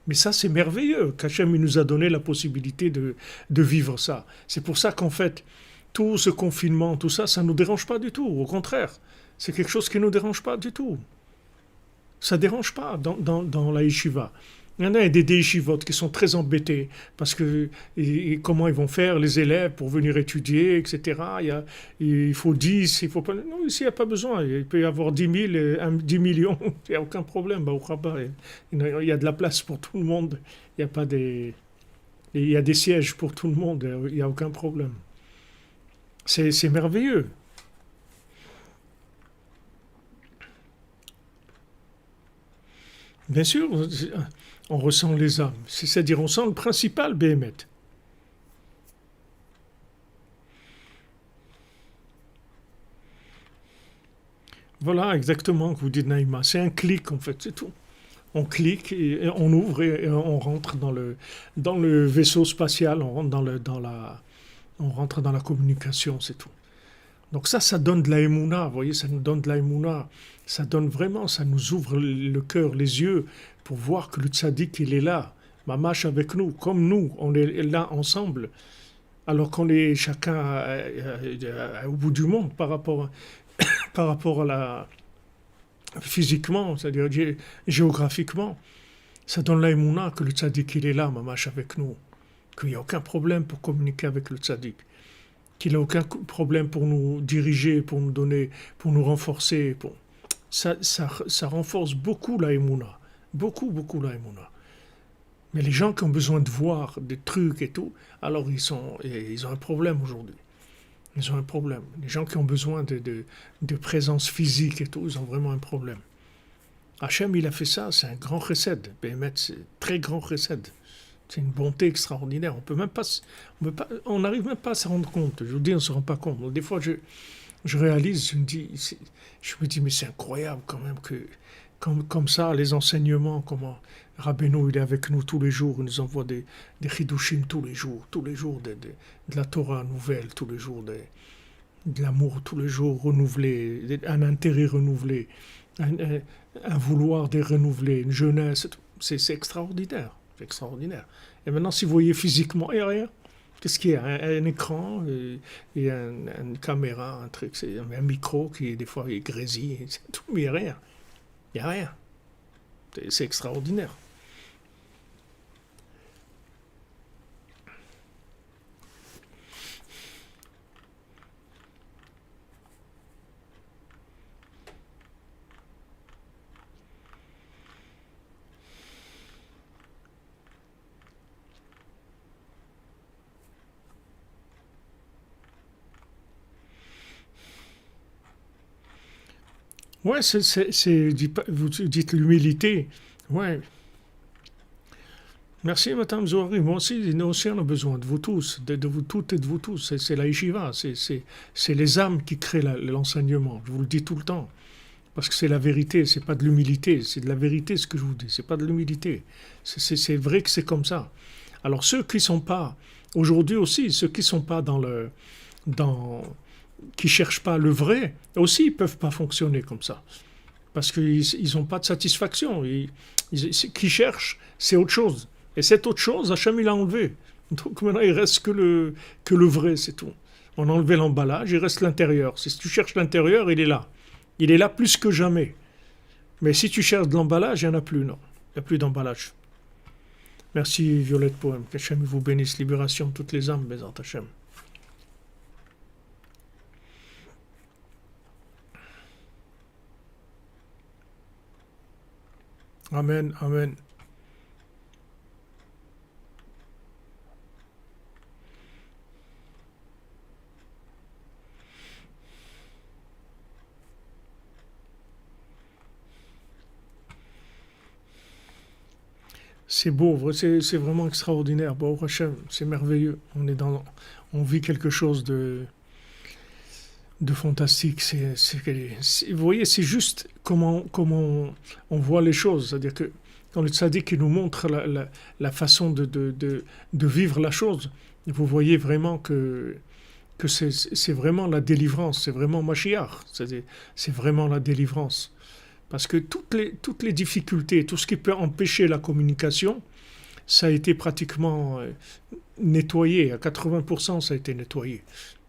Mais ça, c'est merveilleux qu'Hachem nous a donné la possibilité de vivre ça. C'est pour ça qu'en fait, tout ce confinement, tout ça, ça ne nous dérange pas du tout. Au contraire, c'est quelque chose qui ne nous dérange pas du tout. Ça ne dérange pas dans la yeshiva. Il y en a des yeshivot qui sont très embêtés parce que comment ils vont faire les élèves pour venir étudier, etc. Il faut 10, il faut pas... Non, ici, il n'y a pas besoin. Il peut y avoir 10 000, 10 millions. Il n'y a aucun problème. Bah, au Rabat, il y a de la place pour tout le monde. Il y a pas des... Il y a des sièges pour tout le monde. Il n'y a aucun problème. C'est merveilleux. Bien sûr, on ressent les âmes. C'est-à-dire, on sent le principal Béhémet. Voilà, exactement, que vous dites Naïma. C'est un clic, en fait, c'est tout. On clique, et on ouvre et on rentre dans le vaisseau spatial, on rentre on rentre dans la communication, c'est tout. Donc ça donne de la émouna, vous voyez, ça nous donne de la émouna. Ça donne vraiment, ça nous ouvre le cœur, les yeux, pour voir que le tzaddik, il est là, mamash avec nous, comme nous, on est là ensemble, alors qu'on est chacun au bout du monde par rapport à la physiquement, c'est-à-dire géographiquement. Ça donne la émouna que le tzaddik, il est là, mamash avec nous, qu'il n'y a aucun problème pour communiquer avec le tzaddik, qu'il n'a aucun problème pour nous diriger, pour nous donner, pour nous renforcer. Ça renforce beaucoup la émouna. Beaucoup, beaucoup la émouna. Mais les gens qui ont besoin de voir des trucs et tout, alors ils ont un problème aujourd'hui. Ils ont un problème. Les gens qui ont besoin de présence physique et tout, ils ont vraiment un problème. Hachem, il a fait ça, c'est un grand chesed. Béhémet, c'est un très grand chesed. C'est une bonté extraordinaire. On n'arrive même pas à se rendre compte. Je vous dis, on ne se rend pas compte. Donc, des fois, je réalise, je me dis, mais c'est incroyable quand même que, comme ça, les enseignements, comment Rabbeinu, il est avec nous tous les jours, il nous envoie des chidushim tous les jours de la Torah nouvelle, tous les jours de l'amour, tous les jours renouvelé, un intérêt renouvelé, un vouloir de renouveler, une jeunesse, c'est extraordinaire, c'est extraordinaire. Et maintenant, si vous voyez physiquement, il n'y a rien. Qu'est-ce qu'il y a? Un écran, et une caméra, un truc, c'est un micro qui des fois est grésille, c'est tout, mais il n'y a rien. Il n'y a rien. C'est extraordinaire. Ouais, vous dites l'humilité. Ouais, merci, Madame Zohari. Moi aussi, nous aussi, on a besoin de vous tous, de vous toutes et de vous tous. C'est la yeshiva, c'est les âmes qui créent l'enseignement. Je vous le dis tout le temps. Parce que c'est la vérité, c'est pas de l'humilité. C'est de la vérité ce que je vous dis, c'est pas de l'humilité. C'est vrai que c'est comme ça. Alors ceux qui sont pas, aujourd'hui aussi, ceux qui sont pas dans, qui cherchent pas le vrai, aussi ils peuvent pas fonctionner comme ça. Parce qu'ils n'ont pas de satisfaction. Qui cherchent, c'est autre chose. Et cette autre chose, Hachem il a enlevé. Donc maintenant il reste que le vrai, c'est tout. On a enlevé l'emballage, il reste l'intérieur. Si tu cherches l'intérieur, il est là. Il est là plus que jamais. Mais si tu cherches de l'emballage, il n'y en a plus, non. Il n'y a plus d'emballage. Merci Violette Poème. Qu'Hachem vous bénisse. Libération de toutes les âmes, Bézant Hachem. Amen, amen. C'est beau, c'est vraiment extraordinaire. Bon, Hachem, c'est merveilleux. On vit quelque chose de fantastique. Vous voyez, c'est juste comment on voit les choses. C'est-à-dire que quand le tzaddik il nous montre la façon de vivre la chose, vous voyez vraiment que c'est vraiment la délivrance, c'est vraiment Mashiach, c'est vraiment la délivrance. Parce que toutes les difficultés, tout ce qui peut empêcher la communication, ça a été pratiquement nettoyé. À 80%, ça a été nettoyé.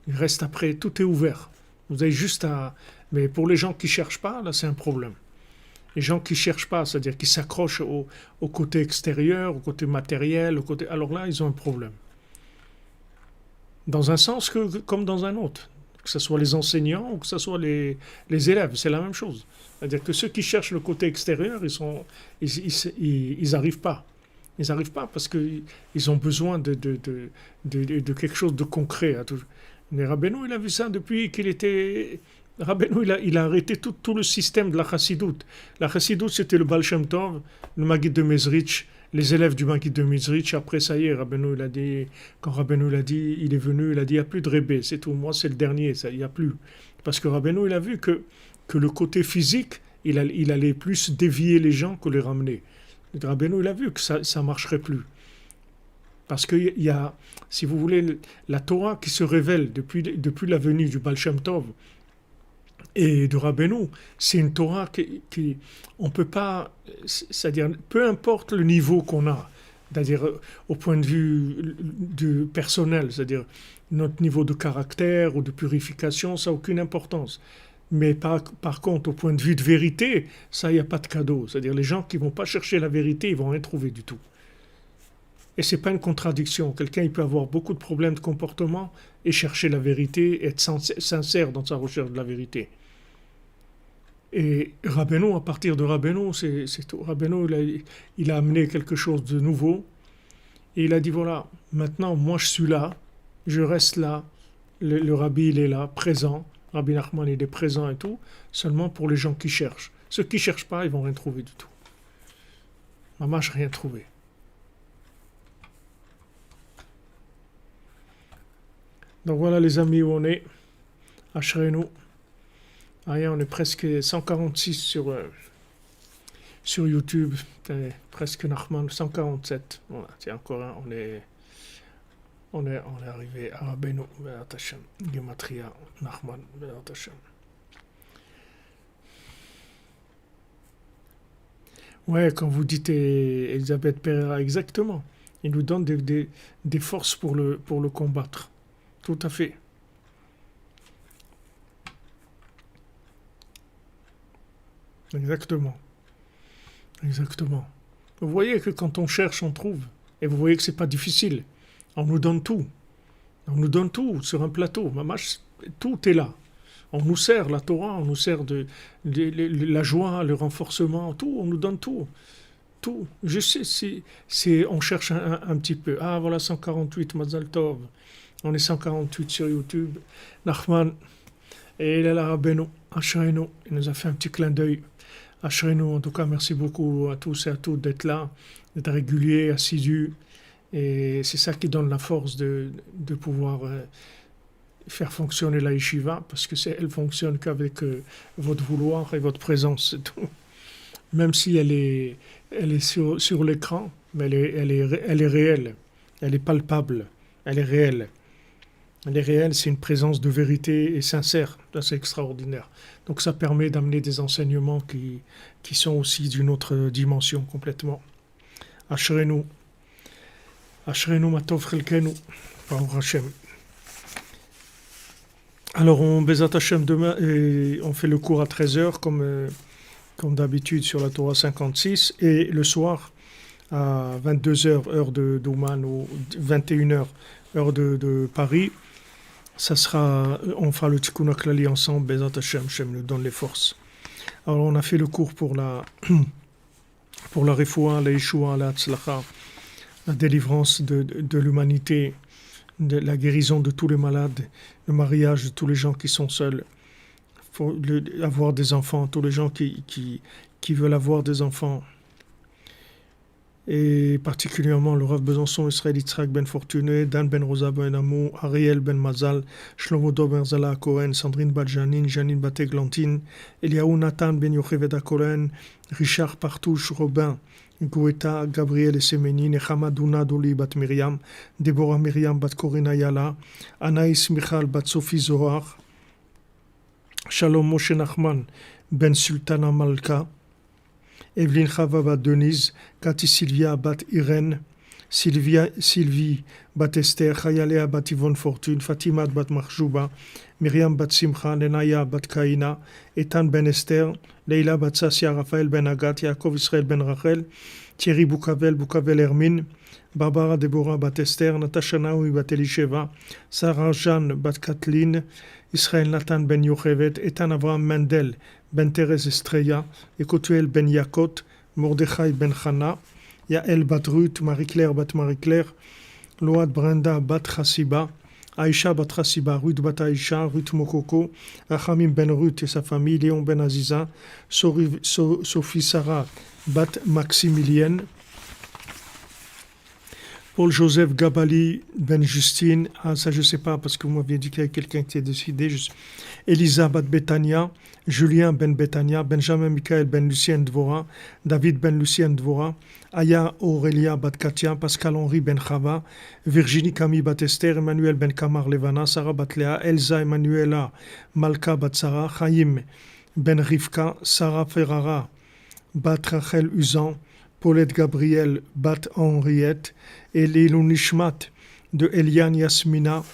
Il reste après, tout est ouvert. Vous avez juste à... Mais pour les gens qui ne cherchent pas, là, c'est un problème. Les gens qui ne cherchent pas, c'est-à-dire qui s'accrochent au côté extérieur, au côté matériel, alors là, ils ont un problème. Dans un sens comme dans un autre. Que ce soit les enseignants ou que ce soit les élèves, c'est la même chose. C'est-à-dire que ceux qui cherchent le côté extérieur, ils n'arrivent pas. Ils n'arrivent pas parce qu'ils ont besoin de quelque chose de concret. Mais Rabbeinu, il a vu ça depuis qu'il était... Rabbeinu, il a arrêté tout le système de la chassidoute. La chassidoute, c'était le Baal Shem Tov, le Maggid de Mezrich, les élèves du Maggid de Mezrich. Après, ça y est, Rabbeinu, il a dit... Quand Rabbeinu, il est venu, il a dit, il n'y a plus de Rebbe, c'est tout. Moi, c'est le dernier, ça, il n'y a plus. Parce que Rabbeinu, il a vu que le côté physique, il allait plus dévier les gens que les ramener. Rabbeinu, il a vu que ça ne marcherait plus. Parce qu'il y a, si vous voulez, la Torah qui se révèle depuis la venue du Baal Shem Tov et de Rabbeinu, c'est une Torah qui on peut pas, c'est-à-dire, peu importe le niveau qu'on a, c'est-à-dire au point de vue du personnel, c'est-à-dire notre niveau de caractère ou de purification, ça n'a aucune importance. Mais par contre, au point de vue de vérité, ça, il n'y a pas de cadeau. C'est-à-dire les gens qui ne vont pas chercher la vérité, ils vont rien trouver du tout. Et ce n'est pas une contradiction. Quelqu'un il peut avoir beaucoup de problèmes de comportement et chercher la vérité, être sincère dans sa recherche de la vérité. Et Rabbeinu, à partir de Rabbeinu, c'est tout. Rabbeinu, il a amené quelque chose de nouveau. Et il a dit, voilà, maintenant, moi je suis là, je reste là, le Rabbi, il est là, présent. Rabbi Nachman, il est présent et tout, seulement pour les gens qui cherchent. Ceux qui ne cherchent pas, ils vont rien trouver du tout. Maman, je n'ai rien trouvé. Donc voilà les amis où on est. Ashrenu. Ah, on est presque 146 sur YouTube, presque Nachman 147. Voilà, c'est encore un, on est arrivé à Rabbeinu Be'ezrat Hashem, Gematria Nachman Be'ezrat Hashem. Ouais, quand vous dites Elisabeth Pereira, exactement. Il nous donne des forces pour le combattre. Tout à fait. Exactement. Exactement. Vous voyez que quand on cherche, on trouve. Et vous voyez que c'est pas difficile. On nous donne tout. On nous donne tout sur un plateau. Mamash, tout est là. On nous sert la Torah, on nous sert de la joie, le renforcement, tout. On nous donne tout. Tout. Je sais, on cherche un petit peu. Ah, voilà 148, Mazal Tov. On est 148 sur YouTube. Nachman, et il est là, Rabbeinu, Ashrenu. Il nous a fait un petit clin d'œil. Ashrenu, en tout cas, merci beaucoup à tous et à toutes d'être là, d'être réguliers, assidus. Et c'est ça qui donne la force de pouvoir faire fonctionner la yeshiva, parce que elle fonctionne qu'avec votre vouloir et votre présence, c'est tout. Même si elle est sur l'écran, mais elle est réelle, elle est palpable, elle est réelle. Elle est réelle, c'est une présence de vérité et sincère, c'est extraordinaire. Donc ça permet d'amener des enseignements qui sont aussi d'une autre dimension complètement. Ashrenu matov chelkenu, Baruch Hashem. Alors on Bezat Hashem demain, et on fait le cours à 13h comme d'habitude sur la Torah 56, et le soir à 22h heure d'Ouman ou 21h heure de Paris, ça sera, on fera le Tikkun HaKlali ensemble, Bezat Hashem, Hashem nous donne les forces. Alors on a fait le cours pour la Refoua, la Yeshua, la Hatzlacha, la délivrance de l'humanité, de la guérison de tous les malades, le mariage de tous les gens qui sont seuls, pour avoir des enfants, tous les gens qui veulent avoir des enfants, et particulièrement le Rav Besançon, Israël Yitzhak ben Fortuné, Dan ben Rosa ben Amou, Ariel ben Mazal, Shlomo ben Zala Cohen, Sandrine Badjanin, Janine Bateglantine, Eliaou Nathan ben Yocheved Cohen, Richard Partouche, Robin, Goueta, Gabriel et Semeni, Nechama Duna Doli bat Myriam, Deborah Myriam bat Corina Yala, Anaïs Michal bat Sophie Zohar, Shalom Moshe Nachman ben Sultana Malka, Evelyne Chava bat Denise, Cathy Sylvia bat Irène, Sylvie bat Esther, Chayalea bat Yvonne Fortune, Fatima bat Marjouba, Myriam bat Simcha, Lenaya bat Kaina, Ethan ben Esther, Leila bat Sassia, Raphaël ben Agat, Yaakov Israël ben Rachel, Thierry Boukavel Hermine, Barbara Deborah bat Esther, Natasha Naoui bat Elisheva, Sarah Jeanne bat Kathleen, Israël Nathan ben Yochevet, Ethan Avraham Mendel ben Thérèse Estrella, Ekotuel ben Yakot, Mordechai ben Chana, Yael bat Ruth, Marie-Claire bat Marie-Claire, Load Brenda bat Chassiba, Aïcha bat Chassiba, Ruth bat Aïcha, Ruth Mokoko, Rachamim ben Ruth et sa famille, Léon ben Aziza, Sophie Sarah bat Maximilienne, Paul Joseph Gabali ben Justine, ah ça je sais pas parce que vous m'aviez dit qu'il y avait quelqu'un qui était décidé, Elisa bat Betania, Julien ben Betania, Benjamin Michael ben Lucien Dvora, David ben Lucien Dvora, Aya Aurélia bat Katia, Pascal Henri ben Chava, Virginie Camille bat Esther, Emmanuel ben Kamar Levana, Sarah bat Léa, Elsa Emmanuela, Malka bat Sarah, Chaim ben Rivka, Sarah Ferrara bat Rachel Uzan, Paulette Gabriel bat Henriette, et Lilou Nishmat de Eliane Yasmina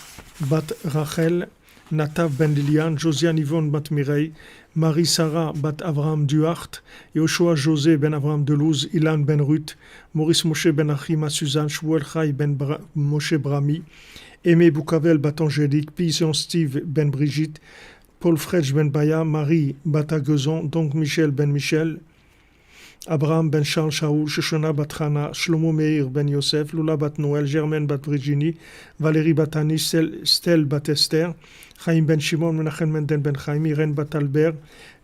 bat Rachel, Natav ben Liliane, Josiane Yvonne bat Mireille, Marie Sarah bat Avraham Duhart, Yoshua José ben Avraham Delouz, Ilan ben Ruth, Maurice Moshe ben Achima Suzanne, Shmuel Chai ben Moshe Brami, Aimé Boukavel bat Angélique, Payson Steve ben Brigitte, Paul Fredj ben Baya, Marie bat Agezon, donc Michel ben Michel, Abraham ben Charles Shaoul, Shoshana bat Hana, Shlomo Meir ben Yosef, Lula bat Noël, Germaine bat Virginie, Valérie bat Annie, Stel bat Esther, Chaim ben Shimon, Menachem Menden ben Chaim, Irène bat Albert,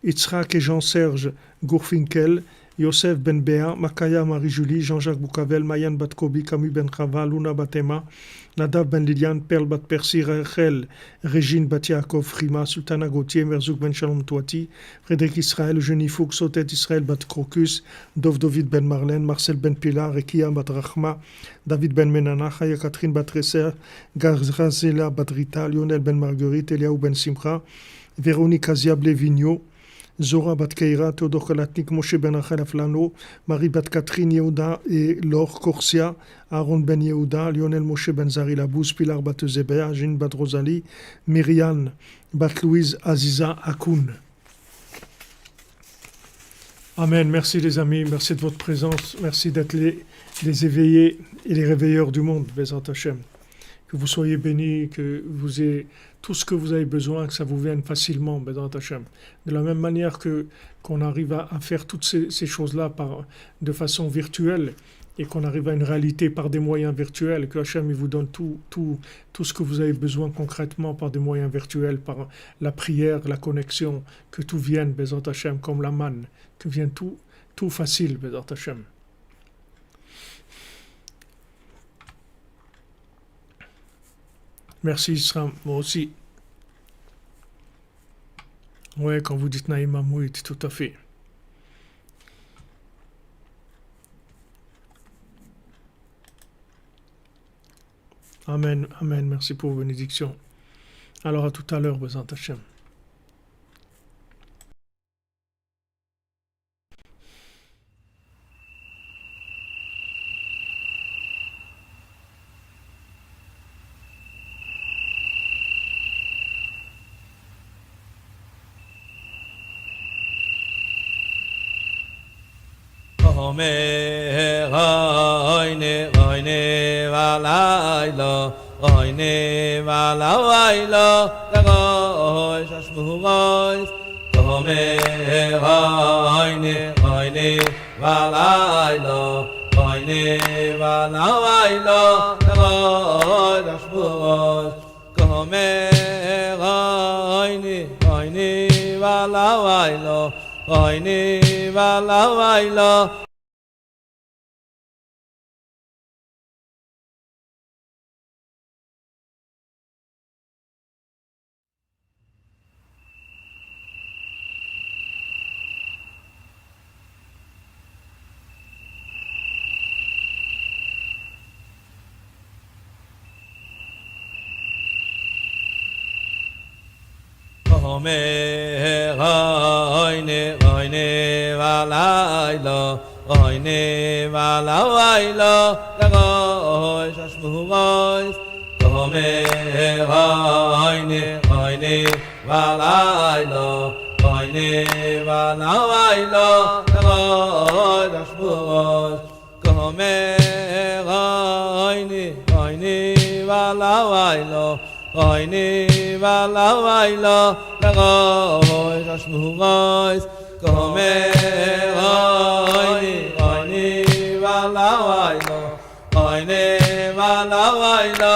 Yitzhak et Jean-Serge Gourfinkel, Yosef ben Béa, Makaya Marie-Julie, Jean-Jacques Boucavel, Mayan Batkobi, Camus ben Chava, Luna Batema, Nadav ben Liliane, Perle bat Persi, Rachel, Régine bat Yaakov, Frima, Sultana Gauthier, Merzouk ben Shalom Touati, Frédéric Israël, Eugénie Fouk, Sotet Israël bat Crocus, Dov David ben Marlène, Marcel ben Pilar, Rekia bat Rachma, David ben Menana, Chaya Catherine bat Resser, Gazela bat Rita, Lionel ben Marguerite, Eliaou ben Simcha, Véronique Aziable Vigneault, Zora bat Keira, Théodore Kalatnik, Moshe ben Rachel Aflano, Marie bat Catherine Yehuda et Laure Corsia, Aaron ben Yehuda, Lionel Moshe ben Zari Labous, Pilar bat Zébéa, Jeanne bat Rosalie, Myriane bat Louise Aziza Akoun. Amen. Merci les amis, merci de votre présence, merci d'être les éveillés et les réveilleurs du monde, Bezrat Hashem. Que vous soyez bénis, que vous ayez tout ce que vous avez besoin, que ça vous vienne facilement, Bezrat Hashem. De la même manière qu'on arrive à faire toutes ces choses-là de façon virtuelle et qu'on arrive à une réalité par des moyens virtuels, que Hashem il vous donne tout ce que vous avez besoin concrètement par des moyens virtuels, par la prière, la connexion, que tout vienne, Bezrat Hashem, comme la manne, que vienne tout facile, Bezrat Hashem. Merci Isram, moi aussi. Ouais, quand vous dites Naïma Mouit, tout à fait. Amen, amen, merci pour vos bénédictions. Alors à tout à l'heure, Bezrat Hashem. Omer oyne valaylo oyne valaylo lagoy shashmugoy Omer oyne valaylo oyne valaylo lagoy shashmugoy Omer oyne valaylo oyne valaylo Omer oyne valaylo oyne valaylo lagoy shashmugoy Omer oyne valaylo oyne valaylo lagoy shashmugoy Omer oyne valaylo oyne valaylo lagoy shashmugoy Omer oyne valaylo oyne valaylo